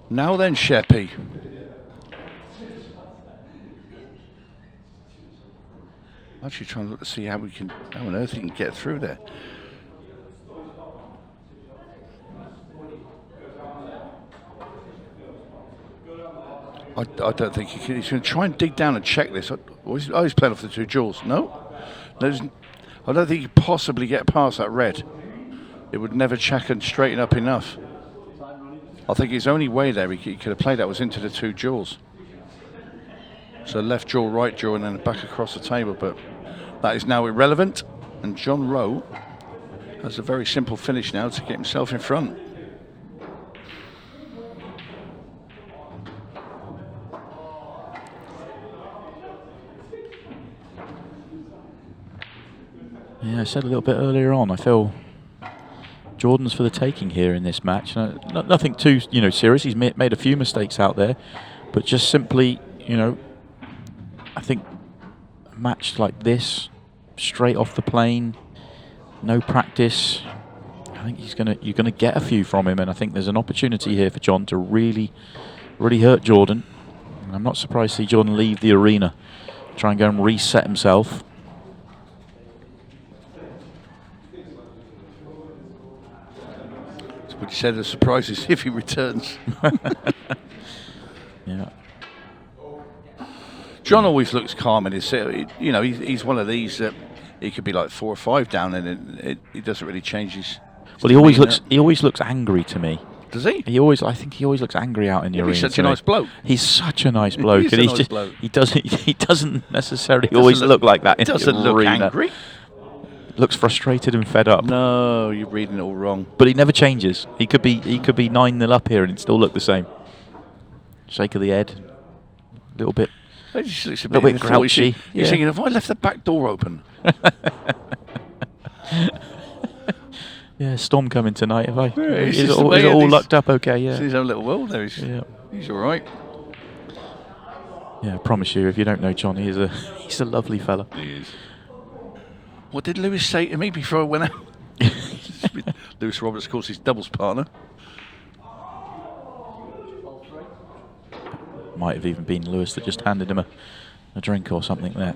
Now then, Sheppy. Actually trying to look to see how on earth he can get through there. I don't think he can. He's going to try and dig down and check this. He's playing off the 2 jewels. No. I don't think he could possibly get past that red. It would never check and straighten up enough. I think his only way there he could have played that was into the 2 jewels. So left jaw, right jaw, and then back across the table. But that is now irrelevant. And John Rowe has a very simple finish now to get himself in front. Yeah, I said a little bit earlier on, I feel Jordan's for the taking here in this match. Nothing too, serious. He's made a few mistakes out there, but just simply, I think a match like this, straight off the plane, no practice. I think you're gonna get a few from him, and I think there's an opportunity here for John to really, really hurt Jordan. And I'm not surprised to see Jordan leave the arena, try and go and reset himself. But he said the surprise is if he returns. Yeah. John always looks calm in his set. He's one of these that he could be like 4 or 5 down, and he doesn't really change his. Well, he always looks angry to me. Does he? I think he always looks angry out in the arena. He's such a nice bloke. He's such a nice bloke, He's and a nice bloke. he doesn't necessarily always look like that. He doesn't look angry. Looks frustrated and fed up. No, you're reading it all wrong. But he never changes. He could be 9-0 up here and it'd still look the same. Shake of the head, a little bit. He just looks a bit grouchy. You're thinking, have I left the back door open? Yeah, storm coming tonight, have I? Yeah, is it all lucked up okay? Yeah. It's his own little world there. He's all right. Yeah, I promise you, if you don't know John, he's a lovely fella. He is. What did Lewis say to me before I went out? Lewis Roberts, of course, his doubles partner. Might have even been Lewis that just handed him a drink or something there.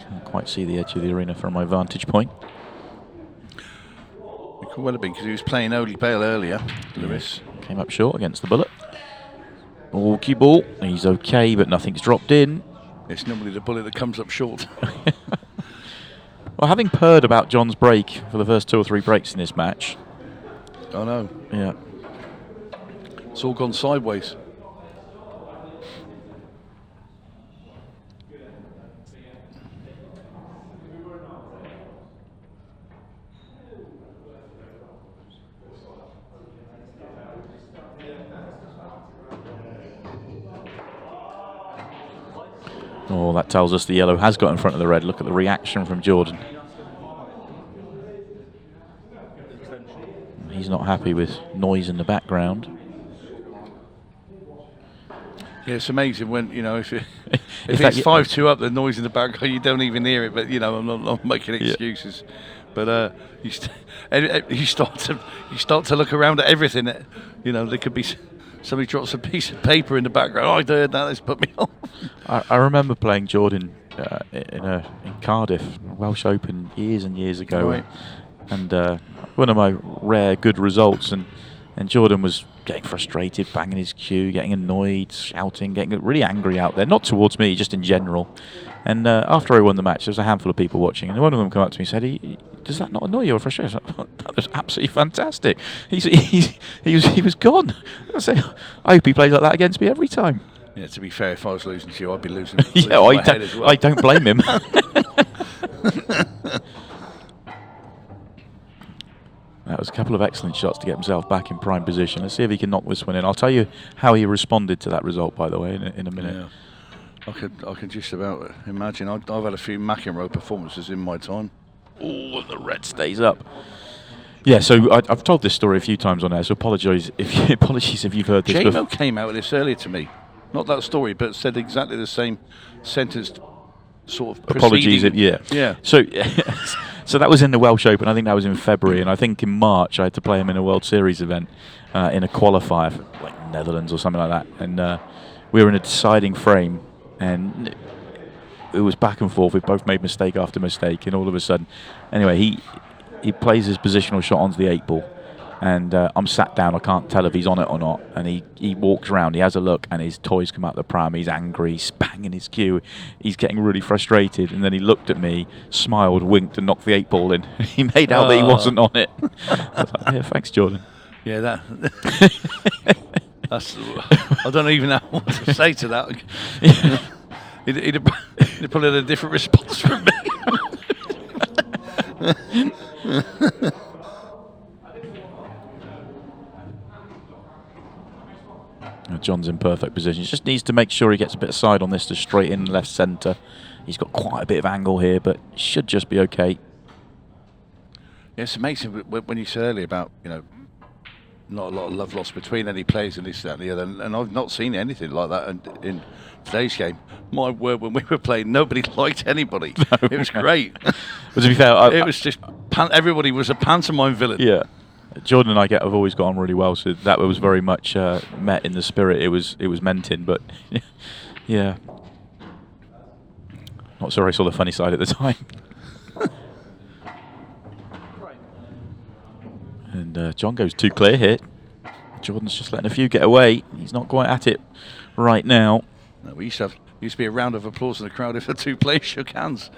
Can't quite see the edge of the arena from my vantage point. It could well have been because he was playing Oli Bale earlier, Lewis. Came up short against the bullet. Walkie ball. He's okay, but nothing's dropped in. It's normally the bullet that comes up short. Well, having purred about John's break for the first 2 or 3 breaks in this match. I know. Yeah. It's all gone sideways. Oh, that tells us the yellow has got in front of the red. Look at the reaction from Jordan. He's not happy with noise in the background. Yeah, it's amazing when, if it's 5-2 up, the noise in the background, you don't even hear it, but, I'm not making excuses. Yeah. But you start to look around at everything. There could be somebody drops a piece of paper in the background. Oh, I heard that. That's put me off. I remember playing Jordan in Cardiff, Welsh Open, years and years ago, right. and one of my rare good results. And Jordan was getting frustrated, banging his cue, getting annoyed, shouting, getting really angry out there. Not towards me, just in general. And after I won the match, there was a handful of people watching, and one of them came up to me and said, "Does that not annoy you or frustrate you?" I was like, "That was absolutely fantastic. He was gone." I said, "I hope he plays like that against me every time." Yeah, to be fair, if I was losing to you, I'd be losing. Yeah, my head as well. I don't blame him. That was a couple of excellent shots to get himself back in prime position. Let's see if he can knock this one in. I'll tell you how he responded to that result, by the way, in a minute. Yeah. I can just about imagine. I've had a few McEnroe performances in my time. Oh, and the red stays up. Yeah, so I've told this story a few times on air, so apologies if you've heard this. J-Mo came out with this earlier to me. Not that story, but said exactly the same sentence, sort of apologies. Yeah. So So that was in the Welsh Open. I think that was in February, and I think in March I had to play him in a World Series event in a qualifier for like Netherlands or something like that. And we were in a deciding frame, and it was back and forth. We both made mistake after mistake, and all of a sudden, anyway, he plays his positional shot onto the 8-ball. And I'm sat down, I can't tell if he's on it or not. And he walks around, he has a look, and his toys come out the pram. He's angry, he's banging his cue. He's getting really frustrated. And then he looked at me, smiled, winked, and knocked the 8-ball in. He made out that he wasn't on it. I was like, yeah, thanks, Jordan. Yeah, that's. I don't even know what to say to that. He'd probably had a different response from me. John's in perfect position. He just needs to make sure he gets a bit of side on this to straight in left centre. He's got quite a bit of angle here, but should just be okay. Yeah, it's amazing when you said earlier about, not a lot of love lost between any players and this, that, and the other, and I've not seen anything like that in today's game. My word, when we were playing, nobody liked anybody. No. It was great. But to be fair, it was just everybody was a pantomime villain. Yeah. Jordan and I have always got on really well, so that was very much met in the spirit. It was meant in, but yeah, not sure I saw the funny side at the time. And John goes too clear here. Jordan's just letting a few get away. He's not quite at it right now. No, we used to be a round of applause in the crowd if the two players shook hands.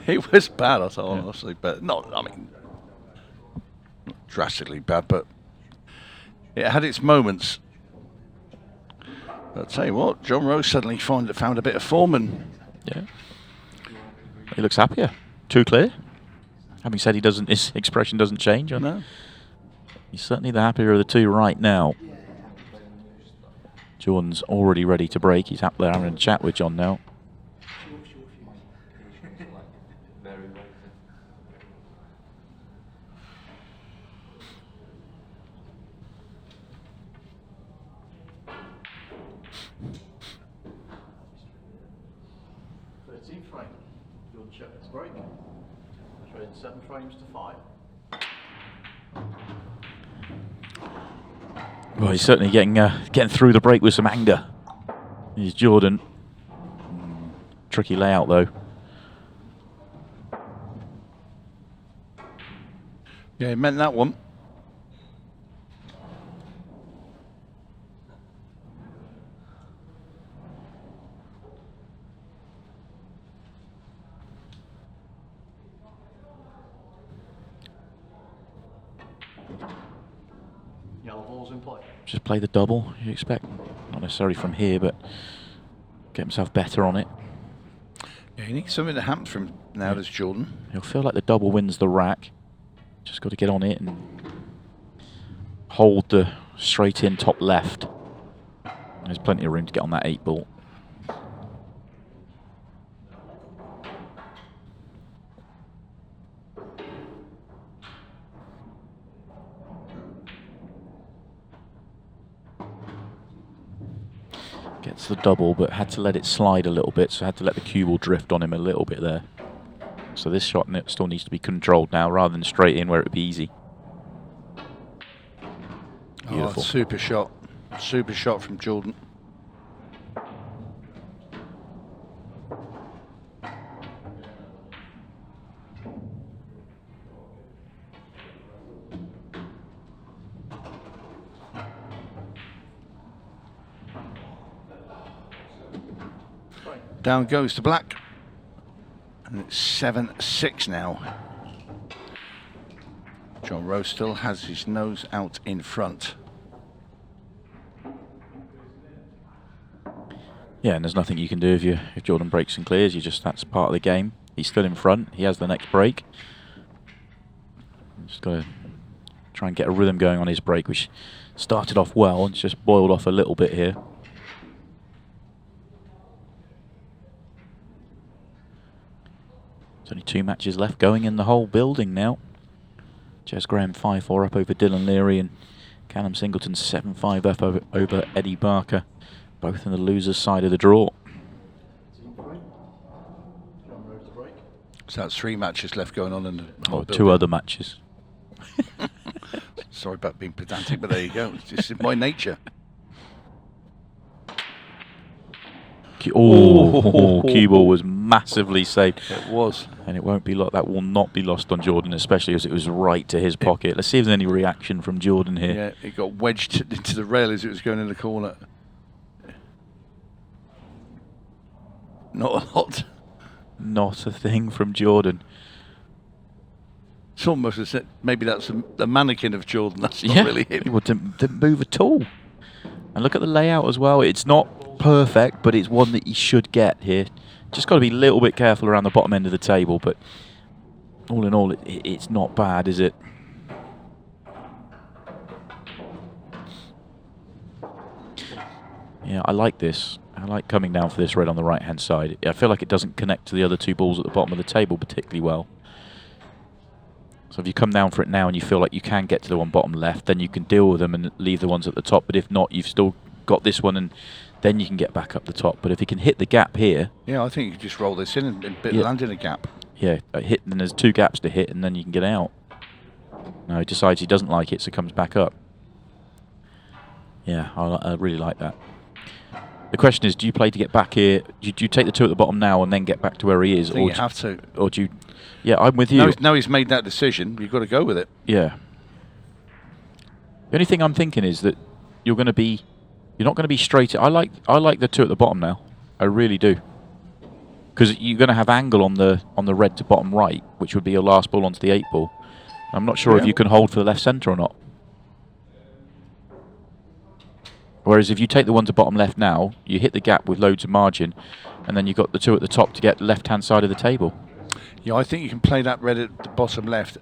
It was bad, I thought, honestly, but not drastically bad, but it had its moments. But I'll tell you what, John Rose suddenly found a bit of form, and he looks happier. Too clear. Having said his expression doesn't change. No. He's certainly the happier of the two right now. Jordan's already ready to break. He's up there having a chat with John now. Frame. Jordan Shepard's break. Trade 7 frames to 5. Well, he's certainly getting through the break with some anger. He's Jordan. Tricky layout though. Yeah, he meant that one. Yellow ball's in play. Just play the double, you expect. Not necessarily from here, but get himself better on it. Yeah, he needs something to happen from now, does Jordan. He'll feel like the double wins the rack. Just got to get on it and hold the straight in top left. There's plenty of room to get on that 8-ball. Gets the double, but had to let it slide a little bit, so had to let the cue ball drift on him a little bit there. So this shot still needs to be controlled now, rather than straight in where it would be easy. Beautiful. Super shot. Super shot from Jordan. Down goes to black. And it's 7-6 now. John Rose still has his nose out in front. Yeah, and there's nothing you can do if Jordan breaks and clears. That's part of the game. He's still in front. He has the next break. Just got to try and get a rhythm going on his break, which started off well and just boiled off a little bit here. There's only 2 matches left going in the whole building now. Jez Graham 5-4 up over Dylan Leary, and Callum Singleton 7-5 up over Eddie Barker, both in the losers' side of the draw. So that's 3 matches left going on in the whole Or 2 building. other matches. Sorry about being pedantic, but there you go. This is my nature. Cue ball was massively saved. It was. And it won't be that will not be lost on Jordan, especially as it was right to his pocket. Let's see if there's any reaction from Jordan here. Yeah, it got wedged into the rail as it was going in the corner. Not a lot. Not a thing from Jordan. It's almost as if maybe that's the mannequin of Jordan. That's not Yeah, really him. well, didn't move at all. And look at the layout as well. It's not perfect, but it's one that you should get here. Just got to be a little bit careful around the bottom end of the table, but all in all, it's not bad, is it? Yeah, I like this. I like coming down for this red on the right-hand side. I feel like it doesn't connect to the other 2 balls at the bottom of the table particularly well. So if you come down for it now and you feel like you can get to the one bottom left, then you can deal with them and leave the ones at the top. But if not, you've still got this one, and then you can get back up the top. But if he can hit the gap here... Yeah, I think you could just roll this in and Yeah. land in a gap. Yeah, hit, and there's 2 gaps to hit, and then you can get out. No, he decides he doesn't like it, so comes back up. Yeah, I really like that. The question is, do you play to get back here? Do you take the 2 at the bottom now and then get back to where he is? I think or you have to. Or do you... Yeah, I'm with you. Now he's made that decision, you've got to go with it. Yeah. The only thing I'm thinking is that you're not going to be straight. I like the 2 at the bottom now. I really do. Because you're going to have angle on the red to bottom right, which would be your last ball onto the 8 ball. I'm not sure if you can hold for the left centre or not. Whereas if you take the 1 to bottom left now, you hit the gap with loads of margin, and then you've got the 2 at the top to get left-hand side of the table. Yeah, I think you can play that red at the bottom left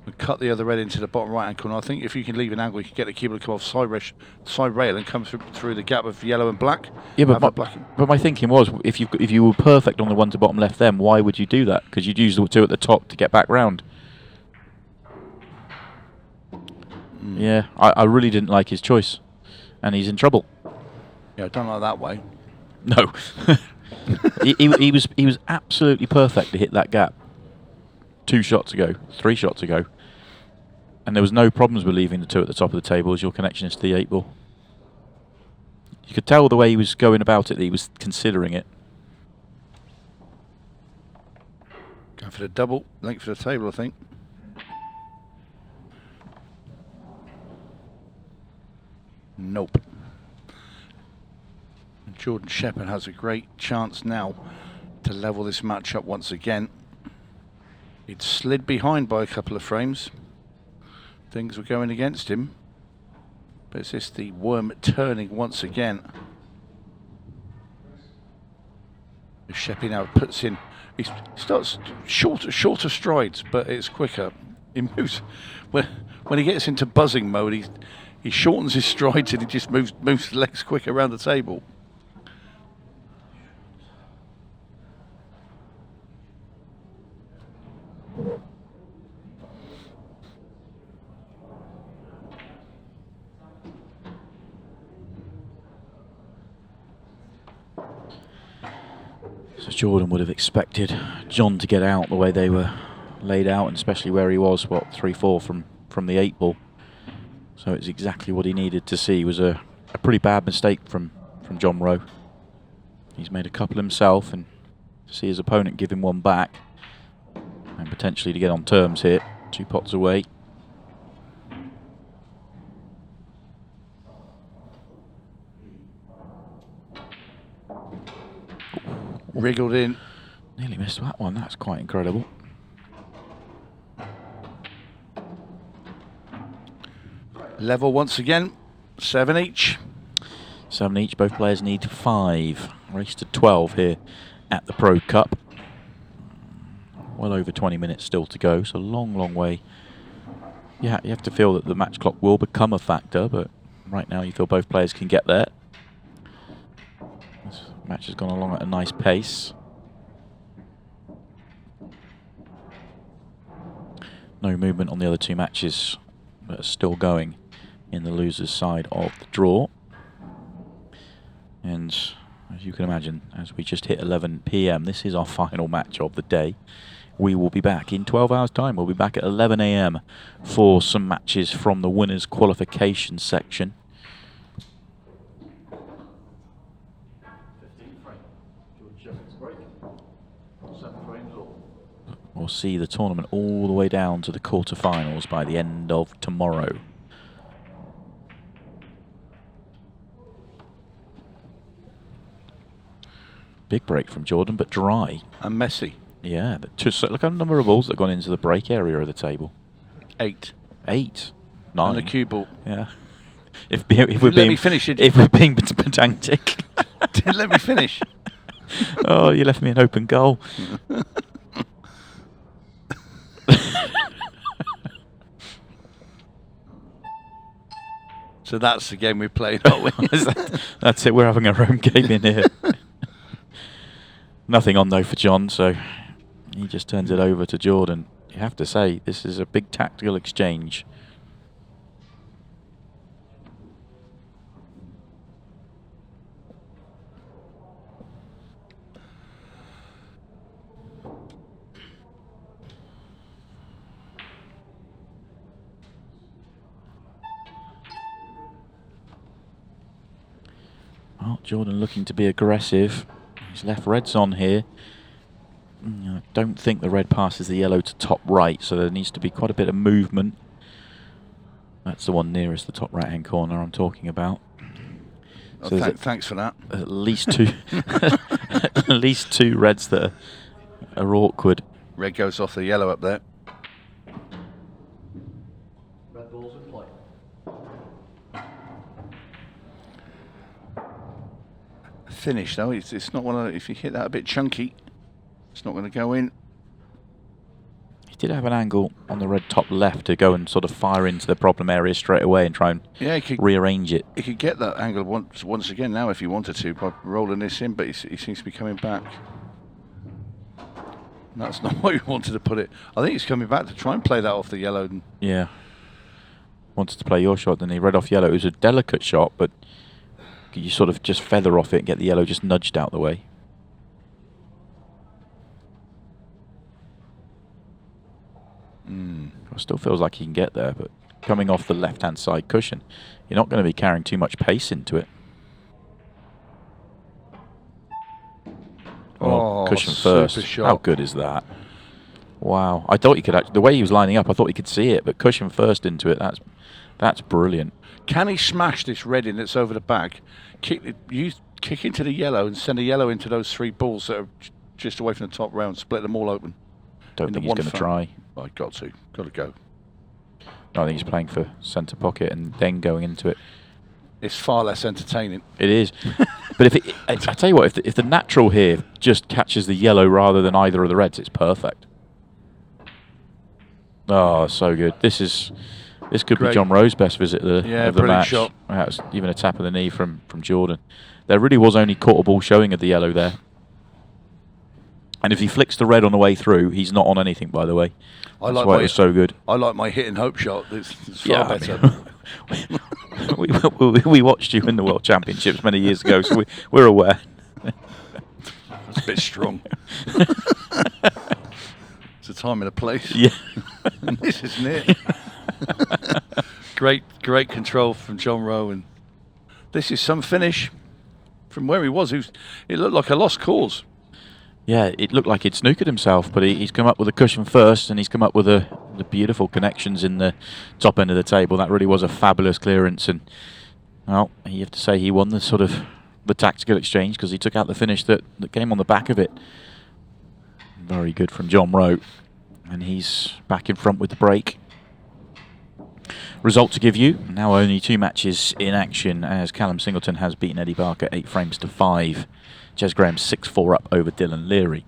and cut the other red into the bottom right hand corner. I think if you can leave an angle, you can get the cue ball to come off side rail and come through the gap of yellow and black. Yeah, Have that but my thinking was, if you were perfect on the 1 to bottom left then, why would you do that? Because you'd use the 2 at the top to get back round. Yeah, I really didn't like his choice. And he's in trouble. Yeah, I don't like that way. No. he was absolutely perfect to hit that gap 2 shots ago, 3 shots ago. And there was no problems with leaving the 2 at the top of the table as your connection is to the 8 ball. You could tell the way he was going about it that he was considering it. Go for the double, length for the table, I think. Nope. And Jordan Shepard has a great chance now to level this match up once again. He'd slid behind by a couple of frames. Things were going against him. But it's just the worm turning once again. Shepard now puts in. He starts shorter strides, but it's quicker. He moves when he gets into buzzing mode. He shortens his strides and he just moves the legs quick around the table. So Jordan would have expected John to get out the way they were laid out, and especially where he was, 3-4 from the 8 ball. So it's exactly what he needed to see. It was a pretty bad mistake from John Rowe. He's made a couple himself, and to see his opponent give him 1 back, and potentially to get on terms here, 2 pots away. Wriggled in. Nearly missed that one. That's quite incredible. Level once again. 7 each. 7 each. Both players need 5. Race to 12 here at the Pro Cup. Well over 20 minutes still to go. So a long way. Yeah, you have to feel that the match clock will become a factor, but right now you feel both players can get there. This match has gone along at a nice pace. No movement on the other 2 matches that are still going in the loser's side of the draw. And as you can imagine, as we just hit 11 PM, this is our final match of the day. we will be back in 12 hours' time. We'll be back at 11 a.m. for some matches from the winners' qualification section. 15 frame. George Shepard's break. 7 frames all. We'll see the tournament all the way down to the quarterfinals by the end of tomorrow. Big break from Jordan, but dry. And messy. Yeah, look at the number of balls that have gone into the break area of the table. 8. 8. 9. And a cue ball. Yeah. If we're let being me finish it. if we're being pedantic. Didn't let me finish. Oh, you left me an open goal. So that's the game we played, aren't we? That's it. We're having our own game in here. Nothing on though for John, so he just turns it over to Jordan. You have to say this is a big tactical exchange. Well, Jordan looking to be aggressive. He's left reds on here. I don't think the red passes the yellow to top right, so there needs to be quite a bit of movement. That's the one nearest the top right-hand corner I'm talking about. Oh, So thanks for that. at least two, at least 2 reds that are awkward. Red goes off the yellow up there. Red balls in play. Finish though. It's not one of. If you hit that a bit chunky, it's not going to go in. He did have an angle on the red top left to go and sort of fire into the problem area straight away and try and Yeah, he could. rearrange it. He could get that angle once again now if he wanted to by rolling this in, but he seems to be coming back. And that's not where he wanted to put it. I think he's coming back to try and play that off the yellow. And Yeah. Wanted to play your shot, then he read off yellow. It was a delicate shot, but you sort of just feather off it and get the yellow just nudged out the way. It still feels like he can get there, but coming off the left-hand side cushion, you're not going to be carrying too much pace into it. Oh, cushion super first. shot. How good is that? Wow. I thought he could actually, the way he was lining up, I thought he could see it, but cushion first into it, that's brilliant. can he smash this red in that's over the back, kick into the yellow and send a yellow into those 3 balls that are just away from the top round, split them all open? Don't think he's going to try. Oh, got to go. No, I think he's playing for centre pocket and then going into it. It's far less entertaining. It is. But I tell you what, if the natural here just catches the yellow rather than either of the reds, it's perfect. Oh, so good. This could be John Rowe's best visit of the brilliant match. shot. That was even a tap of the knee from Jordan. There really was only quarter ball showing of the yellow there. And if he flicks the red on the way through, he's not on anything, by the way. That's why it was so good. I like my hit and hope shot. It's far Yeah, better. we watched you in the World Championships many years ago, so we're aware. That's a bit strong. It's a time and a place. Yeah. And this isn't it. Great control from John Rowe, and this is some finish from where he was. It looked like a lost cause. Yeah, it looked like he'd snookered himself, but he's come up with a cushion first, and he's come up with the beautiful connections in the top end of the table. That really was a fabulous clearance, and well, you have to say he won the tactical exchange because he took out the finish that came on the back of it. Very good from John Rowe, and he's back in front with the break. Result to give you, now only 2 matches in action as Callum Singleton has beaten Eddie Barker 8 frames to 5. Jez Graham 6-4 up over Dylan Leary.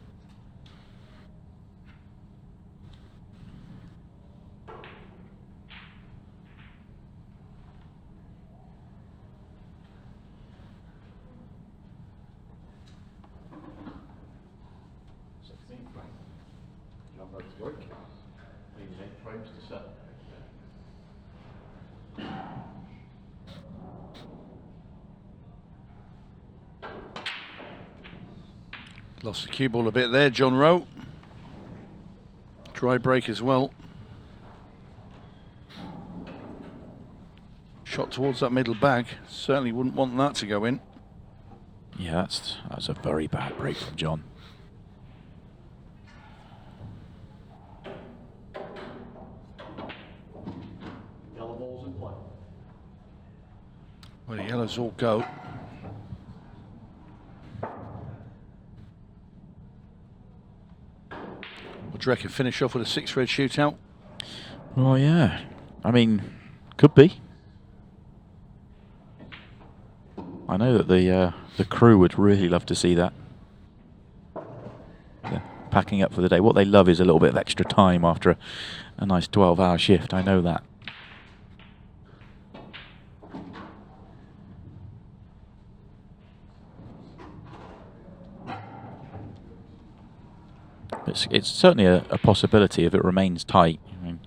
Lost the cue ball a bit there, John Rowe. Dry break as well. Shot towards that middle bag. Certainly wouldn't want that to go in. Yeah, that's a very bad break from John. Yellow ball's in play. Well, the yellows all go. What do you reckon? Finish off with a 6-red shootout? Oh yeah, I mean, could be. I know that the crew would really love to see that. They're packing up for the day. What they love is a little bit of extra time after a nice 12-hour shift. I know that. It's certainly a possibility if it remains tight. I mean,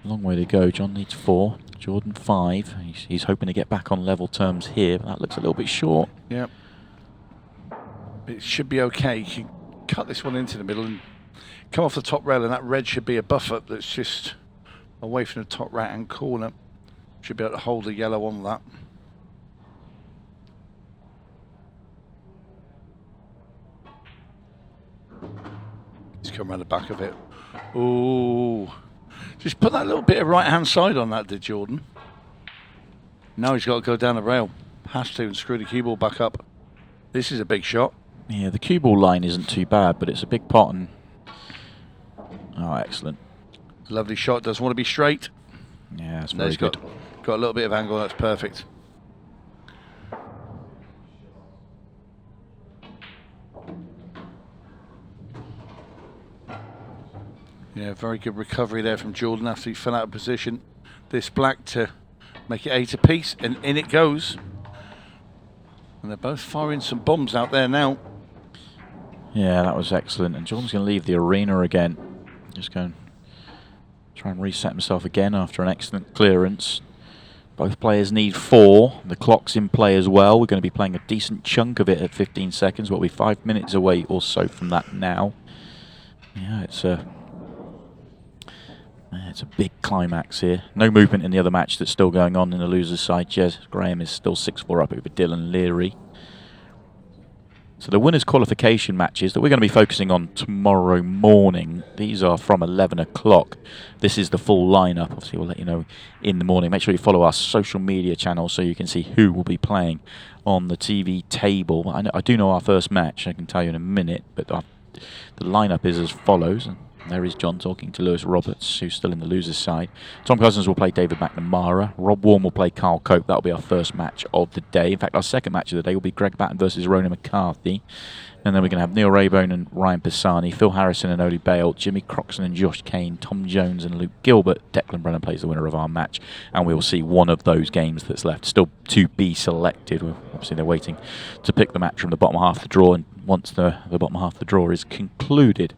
long way to go. John needs 4. Jordan 5. He's hoping to get back on level terms here, but that looks a little bit short. Yep. It should be okay. You can cut this one into the middle and come off the top rail, and that red should be a buffer that's just away from the top right-hand corner. Should be able to hold the yellow on that. Just come around the back of it. Ooh. Just put that little bit of right-hand side on that, did Jordan. Now he's got to go down the rail. Has to, and screw the cue ball back up. This is a big shot. Yeah, the cue ball line isn't too bad, but it's a big pot. And oh, excellent. Lovely shot. Doesn't want to be straight. Yeah, that's No, very he's good. got a little bit of angle. That's perfect. Yeah, very good recovery there from Jordan after he fell out of position. This black to make it 8 apiece, and in it goes. And they're both firing some bombs out there now. Yeah, that was excellent. And Jordan's going to leave the arena again. Just going to try and reset himself again after an excellent clearance. Both players need 4. The clock's in play as well. We're going to be playing a decent chunk of it at 15 seconds. We'll be 5 minutes away or so from that now. Yeah, it's a big climax here. No movement in the other match that's still going on in the loser's side. Jez Graham is still 6-4 up over Dylan Leary. So the winners' qualification matches that we're going to be focusing on tomorrow morning, these are from 11 o'clock. This is the full lineup. Obviously, we'll let you know in the morning. Make sure you follow our social media channels so you can see who will be playing on the TV table. I do know our first match, I can tell you in a minute, but the lineup is as follows. There is John talking to Lewis Roberts, who's still in the loser's side. Tom Cousins will play David McNamara. Rob Warren will play Carl Cope. That'll be our first match of the day. In fact, our second match of the day will be Greg Batten versus Rona McCarthy. And then we're going to have Neil Raybone and Ryan Pisani, Phil Harrison and Oli Bale, Jimmy Croxton and Josh Kane, Tom Jones and Luke Gilbert. Declan Brennan plays the winner of our match, and we will see one of those games that's left. Still to be selected. Obviously, they're waiting to pick the match from the bottom half of the draw, and once the bottom half of the draw is concluded,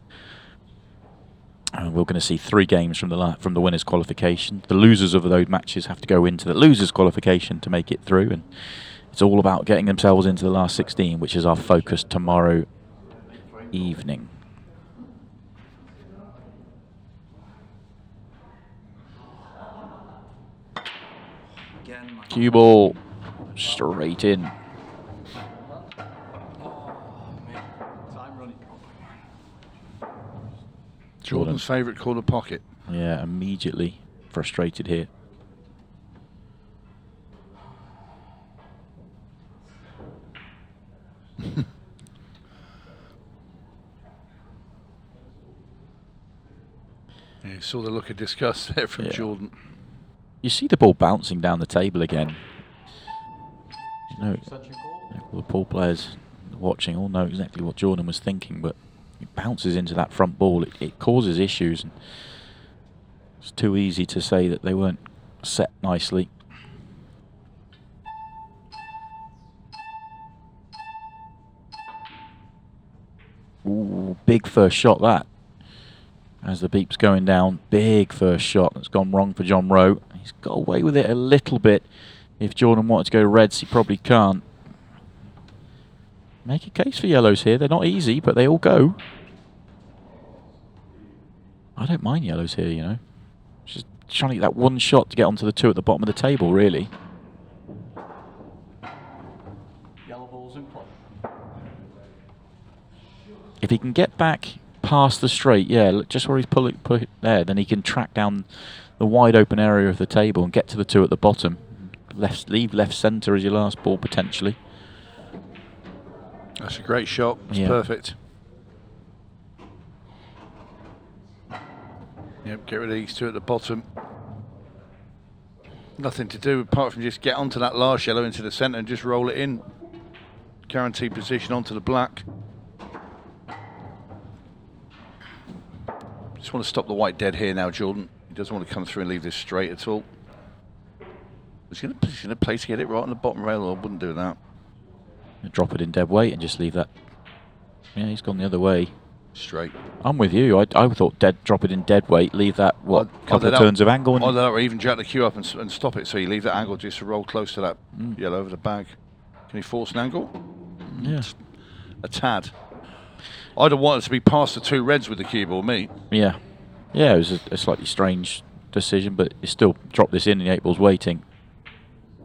we're going to see 3 games from the winners' qualification. The losers of those matches have to go into the losers' qualification to make it through, and it's all about getting themselves into the last 16, which is our focus tomorrow evening. Cue ball straight in. Jordan's favourite corner pocket. Yeah, immediately frustrated here. Yeah, you saw the look of disgust there from Jordan. You see the ball bouncing down the table again. You know, all the pool players watching all know exactly what Jordan was thinking, but it bounces into that front ball. It causes issues. And it's too easy to say that they weren't set nicely. Ooh, big first shot that. As the beep's going down, big first shot that's gone wrong for John Rowe. He's got away with it a little bit. If Jordan wanted to go reds, he probably can't. Make a case for yellows here. They're not easy, but they all go. I don't mind yellows here, you know. Just trying to get that one shot to get onto the 2 at the bottom of the table, really. Yellow balls in play. If he can get back past the straight, yeah, look, just where he's put it there, then he can track down the wide open area of the table and get to the 2 at the bottom. Leave left centre as your last ball, potentially. That's a great shot. It's Yeah. perfect. Yep, get rid of these 2 at the bottom. Nothing to do apart from just get onto that last yellow into the centre and just roll it in. Guaranteed position onto the black. Just want to stop the white dead here now, Jordan. He doesn't want to come through and leave this straight at all. He's going to play to get it right on the bottom rail. I wouldn't do that. Drop it in dead weight and just leave that. Yeah, he's gone the other way. Straight. I'm with you. I thought drop it in dead weight, leave that couple of turns of angle. And Or even jack the cue up and stop it, so you leave that angle just to roll close to that yellow over the bag. Can he force an angle? yeah, A tad. I'd have wanted to be past the 2 reds with the cue ball, me. yeah. It was a slightly strange decision, but you still drop this in and the 8 ball's waiting.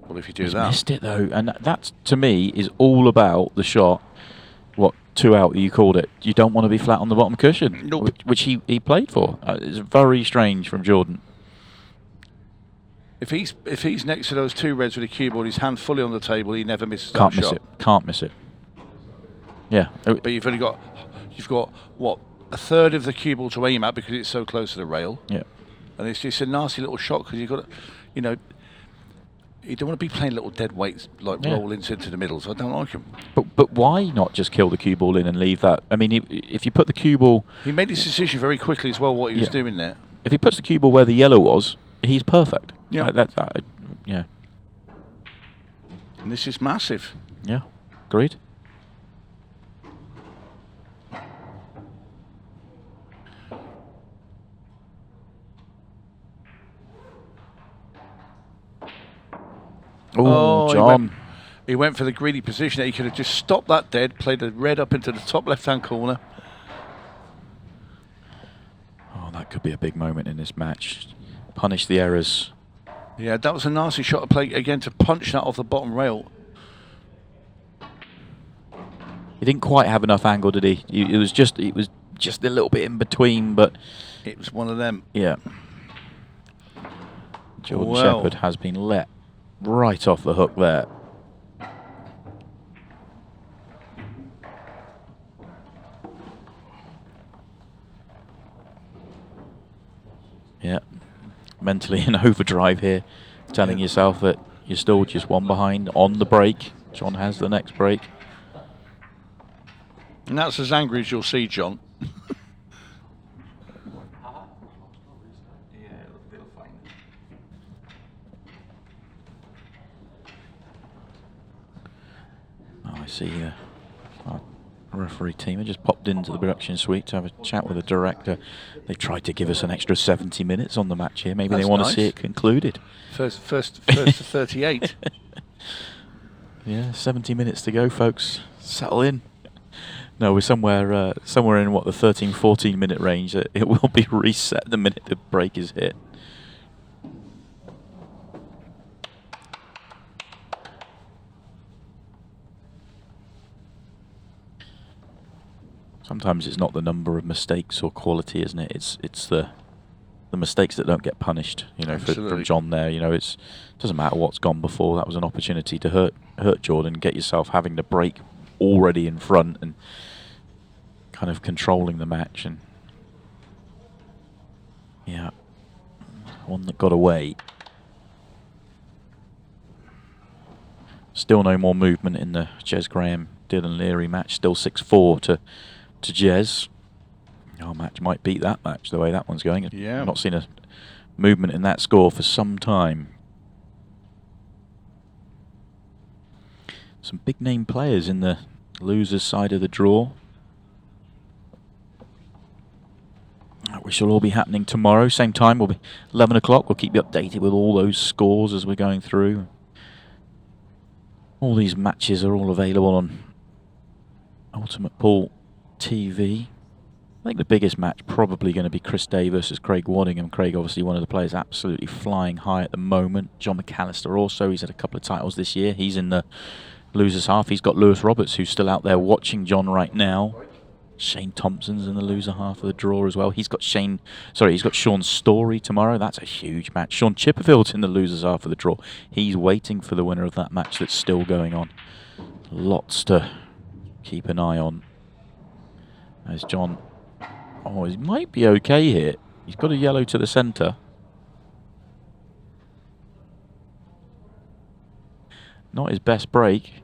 Well, if you do He's that. missed it though, and that to me is all about the shot. What 2 out you called it? You don't want to be flat on the bottom cushion, Nope. which he played for. It's very strange from Jordan. If he's next to those 2 reds with the cue ball, his hand fully on the table, he never misses Can't that miss shot. it. Can't miss it. Yeah. But you've got what, a third of the cue ball to aim at because it's so close to the rail, Yeah. and it's just a nasty little shot because you've got to, you know, you don't want to be playing little dead weights like Yeah. roll into the middle. So I don't like him. But why not just kill the cue ball in and leave that? I mean, if you put the cue ball, He made his decision very quickly as well. What he was Yeah. doing there. if he puts the cue ball where the yellow was, he's perfect. Yeah. Yeah. And this is massive. Yeah. Agreed. Oh, John. He went for the greedy position. He could have just stopped that dead, played the red up into the top left-hand corner. Oh, that could be a big moment in this match. Punish the errors. Yeah, that was a nasty shot to play again to punch that off the bottom rail. He didn't quite have enough angle, did he? It was just a little bit in between, but It was one of them. yeah. Jordan Well. Shepard has been let right off the hook there. Yeah, mentally in overdrive here, telling yourself that you're still just 1 behind on the break. John has the next break. And that's as angry as you'll see, John. Oh, I see our referee team have just popped into the production suite to have a chat with the director. They tried to give us an extra 70 minutes on the match here. Maybe That's they want nice. to see it concluded. First to 38. Yeah, 70 minutes to go, folks. Settle in. No, we're somewhere in what, the 13-14 minute range. It will be reset the minute the break is hit. Sometimes it's not the number of mistakes or quality, isn't it? It's the mistakes that don't get punished. You know, from Absolutely. John there. You know, it doesn't matter what's gone before. That was an opportunity to hurt Jordan, get yourself having the break already in front and kind of controlling the match. And yeah, one that got away. Still no more movement in the Jez Graham Dylan Leary match. Still 6-4 to Jez. Our match might beat that match the way that one's going. Yeah. I've not seen a movement in that score for some time. Some big name players in the losers side of the draw. Which will all be happening tomorrow. Same time, will be 11 o'clock. We'll keep you updated with all those scores as we're going through. All these matches are all available on Ultimate Pool TV. I think the biggest match probably going to be Chris Day versus Craig Waddingham. Craig, obviously one of the players absolutely flying high at the moment. John McAllister also, he's had a couple of titles this year. He's in the losers half. He's got Lewis Roberts, who's still out there watching John right now. Shane Thompson's in the loser half of the draw as well. He's got Sean Story tomorrow. That's a huge match. Sean Chipperfield's in the losers half of the draw. He's waiting for the winner of that match that's still going on. Lots to keep an eye on. As John... Oh, he might be okay here. He's got a yellow to the centre. Not his best break.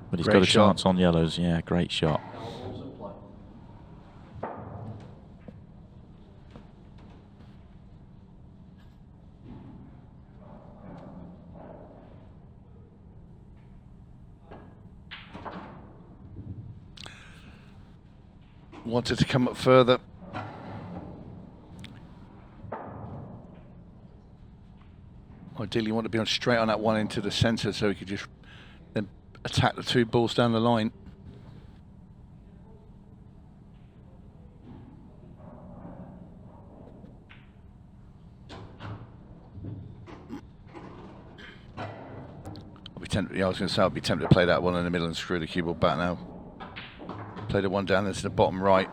But he's got a chance on yellows. Yeah, great shot. Wanted to come up further. Ideally, you want to be on straight on that one into the centre so he could just then attack the 2 balls down the line. I was going to say I'd be tempted to play that one in the middle and screw the cue ball back now. Play the one down into the bottom right.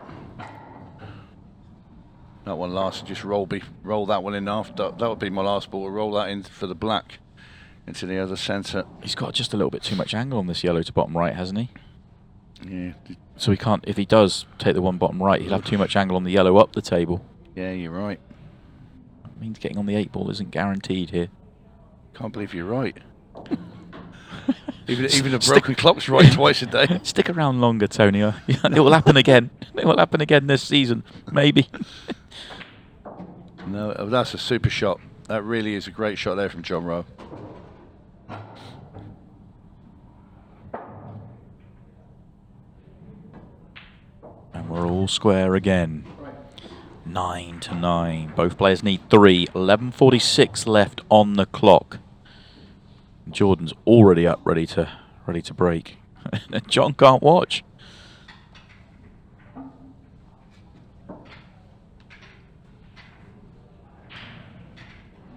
That one last, and just roll that one in after. That would be my last ball. Roll that in for the black into the other centre. He's got just a little bit too much angle on this yellow to bottom right, hasn't he? Yeah. So he can't. If he does take the one bottom right, he'll have too much angle on the yellow up the table. Yeah, you're right. That means getting on the 8 ball isn't guaranteed here. Can't believe you're right. Even a broken clock's right twice a day. Stick around longer, Tony. It will happen again. It will happen again this season, maybe. No, that's a super shot. That really is a great shot there from John Rowe. And we're all square again. 9-9. Both players need 3. 11:46 left on the clock. Jordan's already up, ready to break. John can't watch.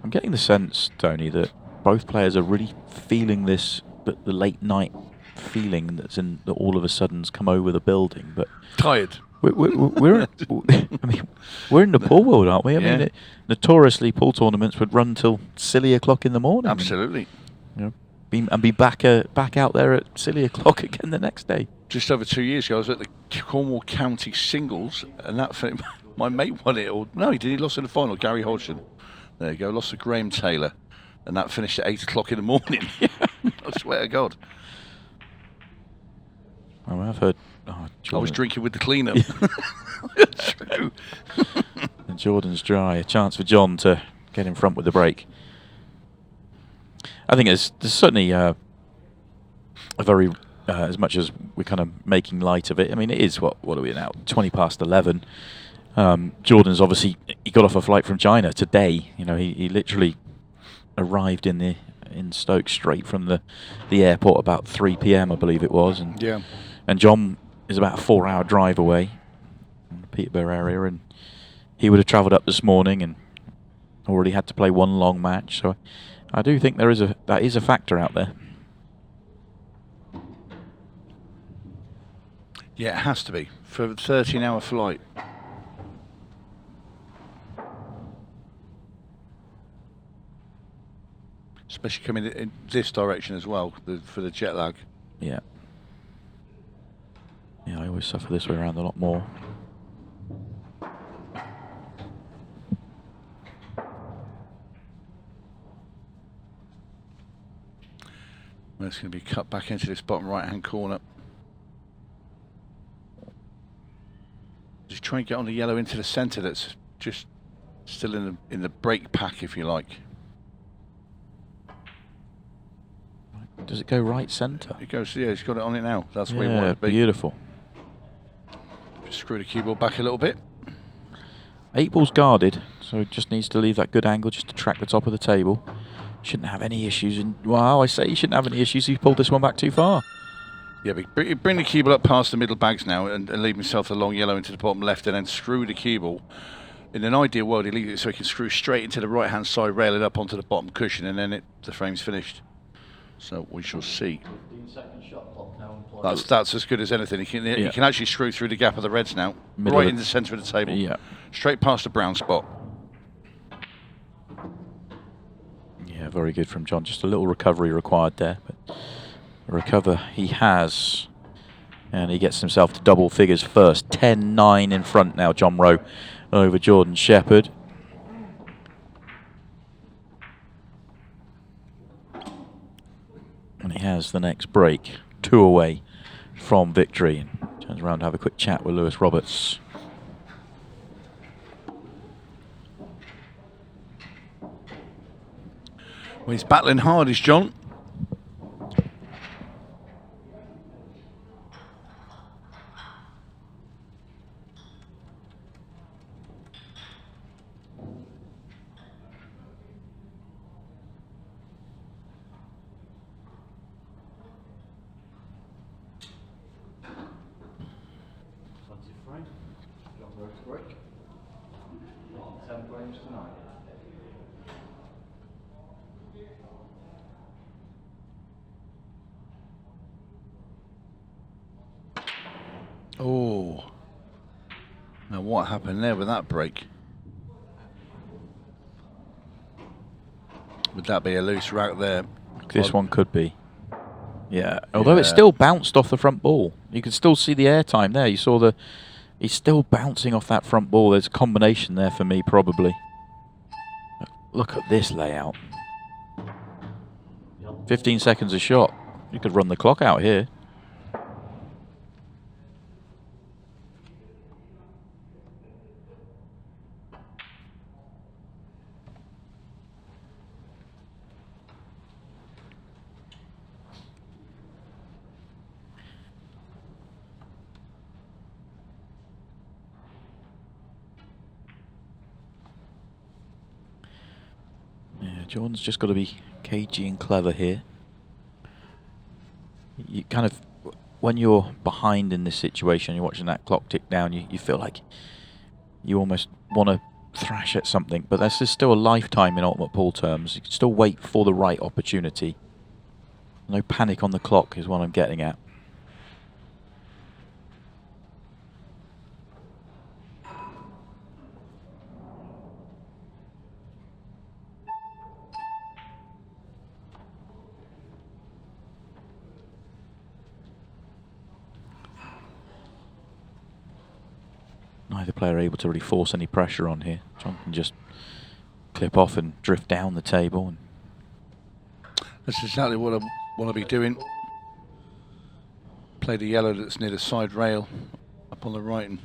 I'm getting the sense, Tony, that both players are really feeling this, but the late night feeling that all of a sudden's come over the building. But tired. We're in the pool world, aren't we? I mean, notoriously pool tournaments would run till silly o'clock in the morning. Absolutely. Be back out there at silly o'clock again the next day. Just over 2 years ago, I was at the Cornwall County Singles, and my mate won it. No, he did. He lost in the final. Gary Hodgson. There you go. Lost to Graham Taylor, and that finished at 8 o'clock in the morning. I swear to God. Oh, I've heard. I was drinking with the cleaner. True. Jordan's dry. A chance for John to get in front with the break. I think there's certainly a very, as much as we're kind of making light of it, I mean, it is, what are we now, 20 past 11. Jordan's obviously, he got off a flight from China today. You know, he literally arrived in Stoke straight from the airport about 3 p.m, I believe it was. And John is about a 4-hour drive away in the Peterborough area, and he would have travelled up this morning and already had to play one long match. So I do think that is a factor out there. Yeah, it has to be for a 13-hour flight. Especially coming in this direction as well for the jet lag. Yeah. Yeah, I always suffer this way around a lot more. Well, it's going to be cut back into this bottom right-hand corner. Just try and get on the yellow into the centre. That's just still in the break pack, if you like. Does it go right centre? It goes. Yeah, he's got it on it now. That's where he wanted to be. Beautiful. Just screw the cue ball back a little bit. 8 ball's guarded, so it just needs to leave that good angle just to track the top of the table. Shouldn't have any issues. Well, I say he shouldn't have any issues. He pulled this one back too far. Yeah, but bring the cue ball up past the middle bags now and leave himself a long yellow into the bottom left and then screw the cue ball. In an ideal world, he leaves it so he can screw straight into the right-hand side, rail it up onto the bottom cushion, and then the frame's finished. So we shall see. 15-second shot clock now in play. That's as good as anything. He can actually screw through the gap of the reds now, Middle right of in the centre of the table. Yeah. Straight past the brown spot. Yeah, very good from John. Just a little recovery required there, but recover he has. And he gets himself to double figures first. 10-9 in front now, John Rowe over Jordan Shepard. And he has the next break. 2 away from victory. And turns around to have a quick chat with Lewis Roberts. Well, he's battling hard, is John. John Rowe's break. 10 frames to 9. Oh. Now what happened there with that break? Would that be a loose route there? This one could be. Yeah, although it still bounced off the front ball. You can still see the air time there. You saw he's still bouncing off that front ball. There's a combination there for me, probably. Look at this layout. 15 seconds a shot. You could run the clock out here. Jordan's just got to be cagey and clever here. You kind of, when you're behind in this situation, you're watching that clock tick down, you feel like you almost want to thrash at something, but this is still a lifetime in ultimate pool terms. You can still wait for the right opportunity. No panic on the clock is what I'm getting at. Neither player able to really force any pressure on here. John can just clip off and drift down the table. And that's exactly what I want to be doing. Play the yellow that's near the side rail up on the right and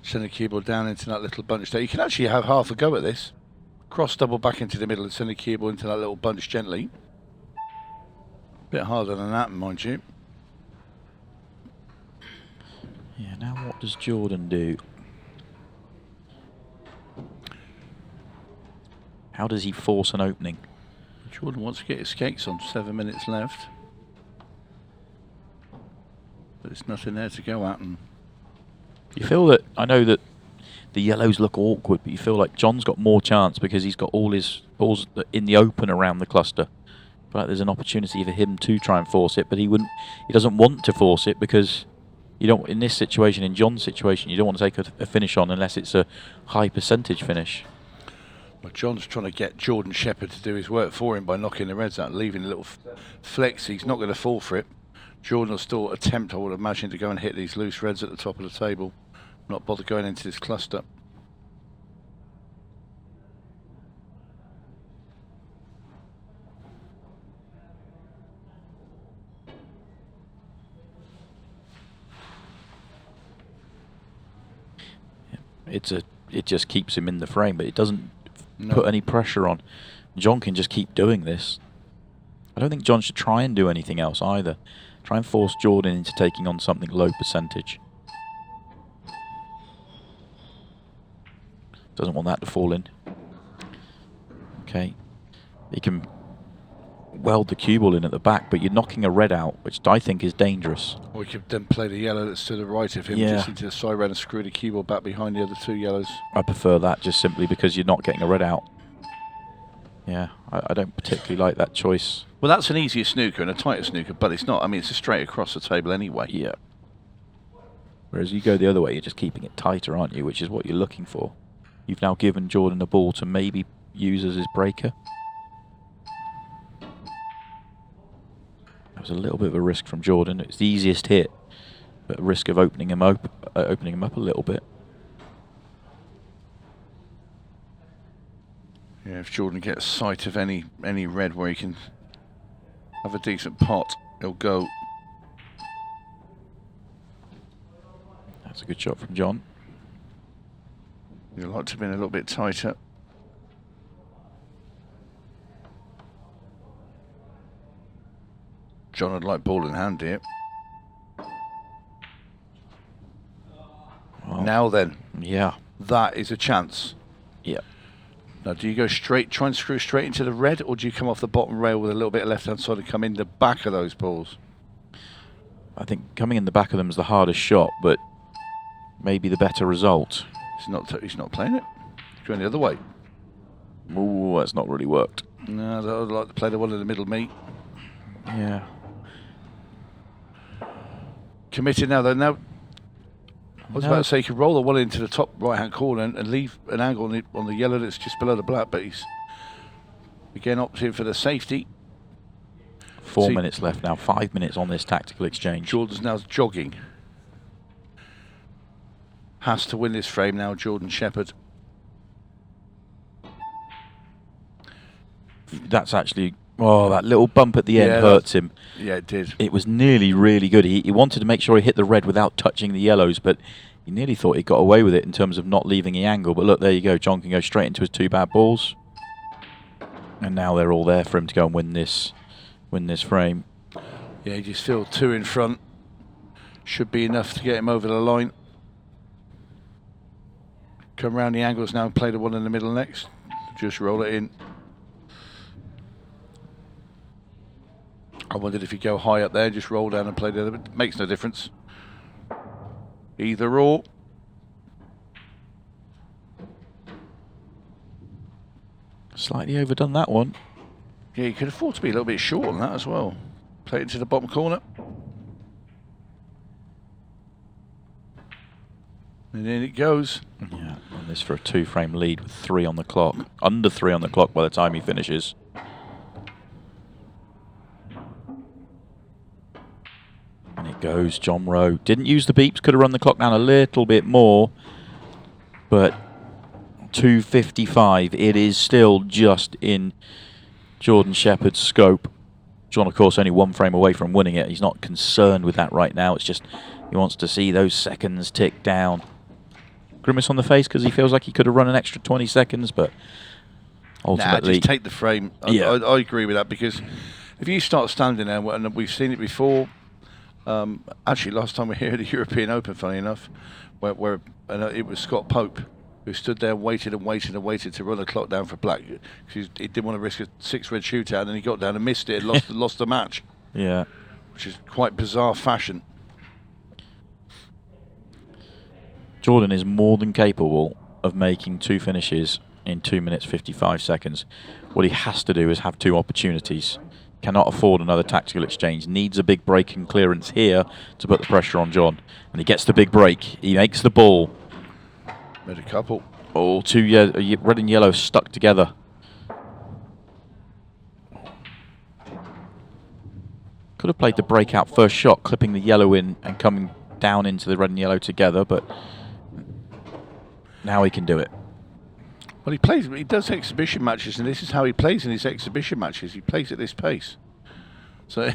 send the cue ball down into that little bunch there. You can actually have half a go at this. Cross double back into the middle and send the cue ball into that little bunch gently. A bit harder than that, mind you. yeah, now what does Jordan do? How does he force an opening? Jordan wants to get his skates on. 7 minutes left. But there's nothing there to go at. And You feel that, I know that the yellows look awkward, but you feel like John's got more chance because he's got all his balls in the open around the cluster. But there's an opportunity for him to try and force it, but he doesn't want to force it because you don't. In this situation, in John's situation, you don't want to take a finish on unless it's a high percentage finish. well, John's trying to get Jordan Shepard to do his work for him by knocking the reds out, leaving a little flex. He's not going to fall for it. Jordan will still attempt, I would imagine, to go and hit these loose reds at the top of the table. Not bother going into this cluster. It just keeps him in the frame, but it doesn't put any pressure on. John can just keep doing this. I don't think John should try and do anything else either. Try and force Jordan into taking on something low percentage. Doesn't want that to fall in. Okay. He can weld the cue ball in at the back, but you're knocking a red out, which I think is dangerous. Or you could then play the yellow that's to the right of him, Yeah. just into the side round and screw the cue ball back behind the other two yellows. I prefer that just simply because you're not getting a red out. Yeah, I don't particularly like that choice. Well, that's an easier snooker and a tighter snooker, but it's not. I mean, it's a straight across the table anyway. Yeah. Whereas you go the other way, you're just keeping it tighter, aren't you? Which is what you're looking for. You've now given Jordan a ball to maybe use as his breaker. That was a little bit of a risk from Jordan. It's the easiest hit, but a risk of opening him up a little bit. Yeah, if Jordan gets sight of any red where he can have a decent pot, he'll go. That's a good shot from John. You'd like to have been a little bit tighter. John would like ball in hand here. Well, Now then, yeah. that is a chance. Yeah. Now, do you go straight, try and screw straight into the red, or do you come off the bottom rail with a little bit of left-hand side and come in the back of those balls? I think coming in the back of them is the hardest shot, but maybe the better result. He's not playing it. He's going the other way. Ooh, that's not really worked. No, I'd like to play the one in the middle, me. Yeah. Committed now, though. Now, I was No. about to say you could roll the one into the top right-hand corner and leave an angle on the yellow that's just below the black, but he's again opting for the safety. 4 minutes left now. 5 minutes on this tactical exchange. Jordan's now jogging. Has to win this frame now, Jordan Shepard. That's actually... Oh, that little bump at the end Yeah, hurts him. Yeah, it did. It was nearly really good. He wanted to make sure he hit the red without touching the yellows, but he nearly thought he got away with it in terms of not leaving the angle. But look, there you go. John can go straight into his two bad balls. And now they're all there for him to go and win this frame. Yeah, he just filled two in front. Should be enough to get him over the line. Come round the angles now and play the one in the middle next. Just roll it in. I wondered if you go high up there and just roll down and play the other, but it makes no difference. Either or. Slightly overdone that one. Yeah, you could afford to be a little bit short on that as well. Play it into the bottom corner. And in it goes. Yeah, and this for a 2-frame lead with 3 on the clock. Under 3 on the clock by the time he finishes. And it goes, John Rowe. Didn't use the beeps, could have run the clock down a little bit more. But 2:55, it is still just in Jordan Shepard's scope. John, of course, only 1 frame away from winning it. He's not concerned with that right now. It's just he wants to see those seconds tick down. Grimace on the face because he feels like he could have run an extra 20 seconds, but ultimately... Nah, just take the frame. I agree with that, because if you start standing there, and we've seen it before, actually last time we were here at the European Open, funny enough, where it was Scott Pope who stood there and waited and waited and waited to run the clock down for black, because he didn't want to risk a 6-red shootout, and then he got down and missed it and lost the match. Yeah. Which is quite bizarre fashion. Jordan is more than capable of making 2 finishes in 2 minutes 55 seconds. What he has to do is have 2 opportunities. Cannot afford another tactical exchange. Needs a big break and clearance here to put the pressure on John. And he gets the big break. He makes the ball. Made a couple. Oh, 2 red and yellow stuck together. Could have played the breakout first shot, clipping the yellow in and coming down into the red and yellow together, but now he can do it. Well, he does exhibition matches, and this is how he plays in his exhibition matches. He plays at this pace. So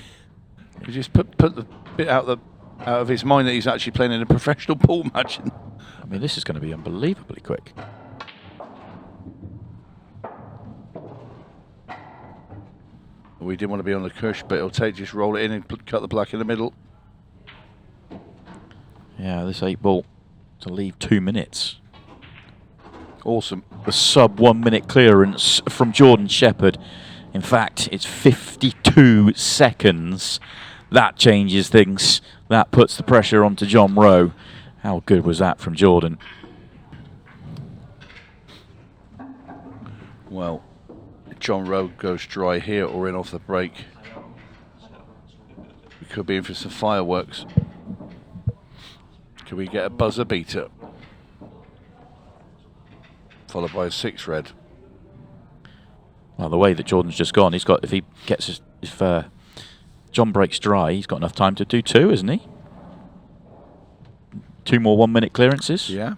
he just put the bit out of his mind that he's actually playing in a professional pool match. I mean, this is going to be unbelievably quick. We didn't want to be on the cush, but it'll just roll it in and cut the black in the middle. Yeah, this 8 ball to leave 2 minutes. Awesome. The sub 1 minute clearance from Jordan Shepard In fact, it's 52 seconds. That changes things. That puts the pressure onto John Rowe. How good was that from Jordan? Well, John Rowe goes dry here or in off the break. We could be in for some fireworks. Could we get a buzzer beater? Followed by a 6 red. Well, the way that Jordan's just gone, if he gets if John breaks dry, he's got enough time to do 2, isn't he? 2 more 1-minute clearances. Yeah.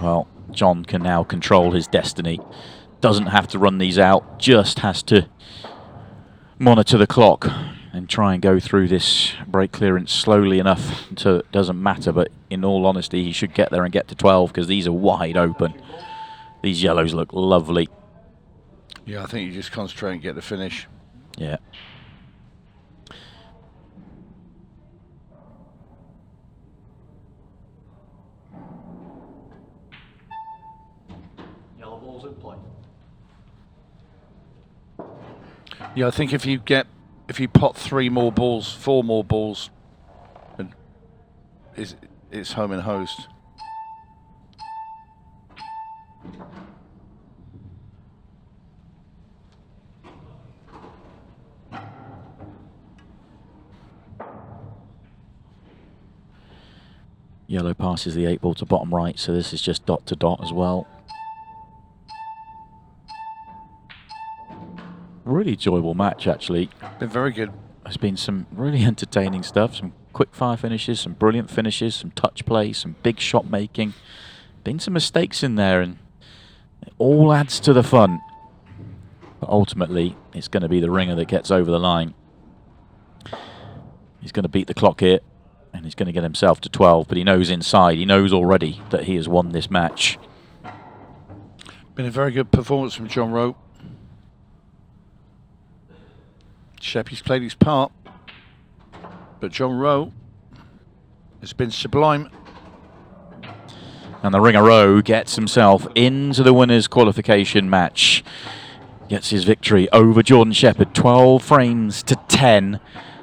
Well, John can now control his destiny. Doesn't have to run these out, just has to monitor the clock and try and go through this break clearance slowly enough until it doesn't matter. But in all honesty, he should get there and get to 12 because these are wide open. These yellows look lovely. Yeah, I think you just concentrate and get the finish. Yeah. Yellow ball's in play. Yeah, I think if you pot 3 more balls, 4 more balls, and it's home and host. Yellow passes the 8 ball to bottom right, so this is just dot to dot as well. Really enjoyable match, actually. Been very good. There's been some really entertaining stuff, some quick fire finishes, some brilliant finishes, some touch play, some big shot making. Been some mistakes in there, and it all adds to the fun. But ultimately, it's going to be the ringer that gets over the line. He's going to beat the clock here, and he's going to get himself to 12, but he knows inside, he knows already that he has won this match. Been a very good performance from John Rowe. Sheppy's played his part, but John Rowe has been sublime. And the ringer Rowe gets himself into the winners' qualification match. Gets his victory over Jordan Shepard, 12 frames to 10.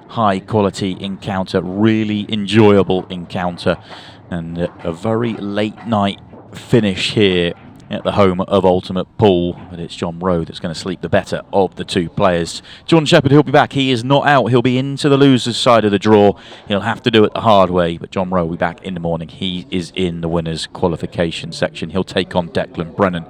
High quality encounter, really enjoyable encounter, and a very late night finish here at the home of Ultimate Pool. But it's John Rowe that's going to sleep the better of the 2 players. Jordan Shepard, he'll be back. He is not out. He'll be into the losers' side of the draw. He'll have to do it the hard way, but John Rowe will be back in the morning. He is in the winners' qualification section. He'll take on Declan Brennan.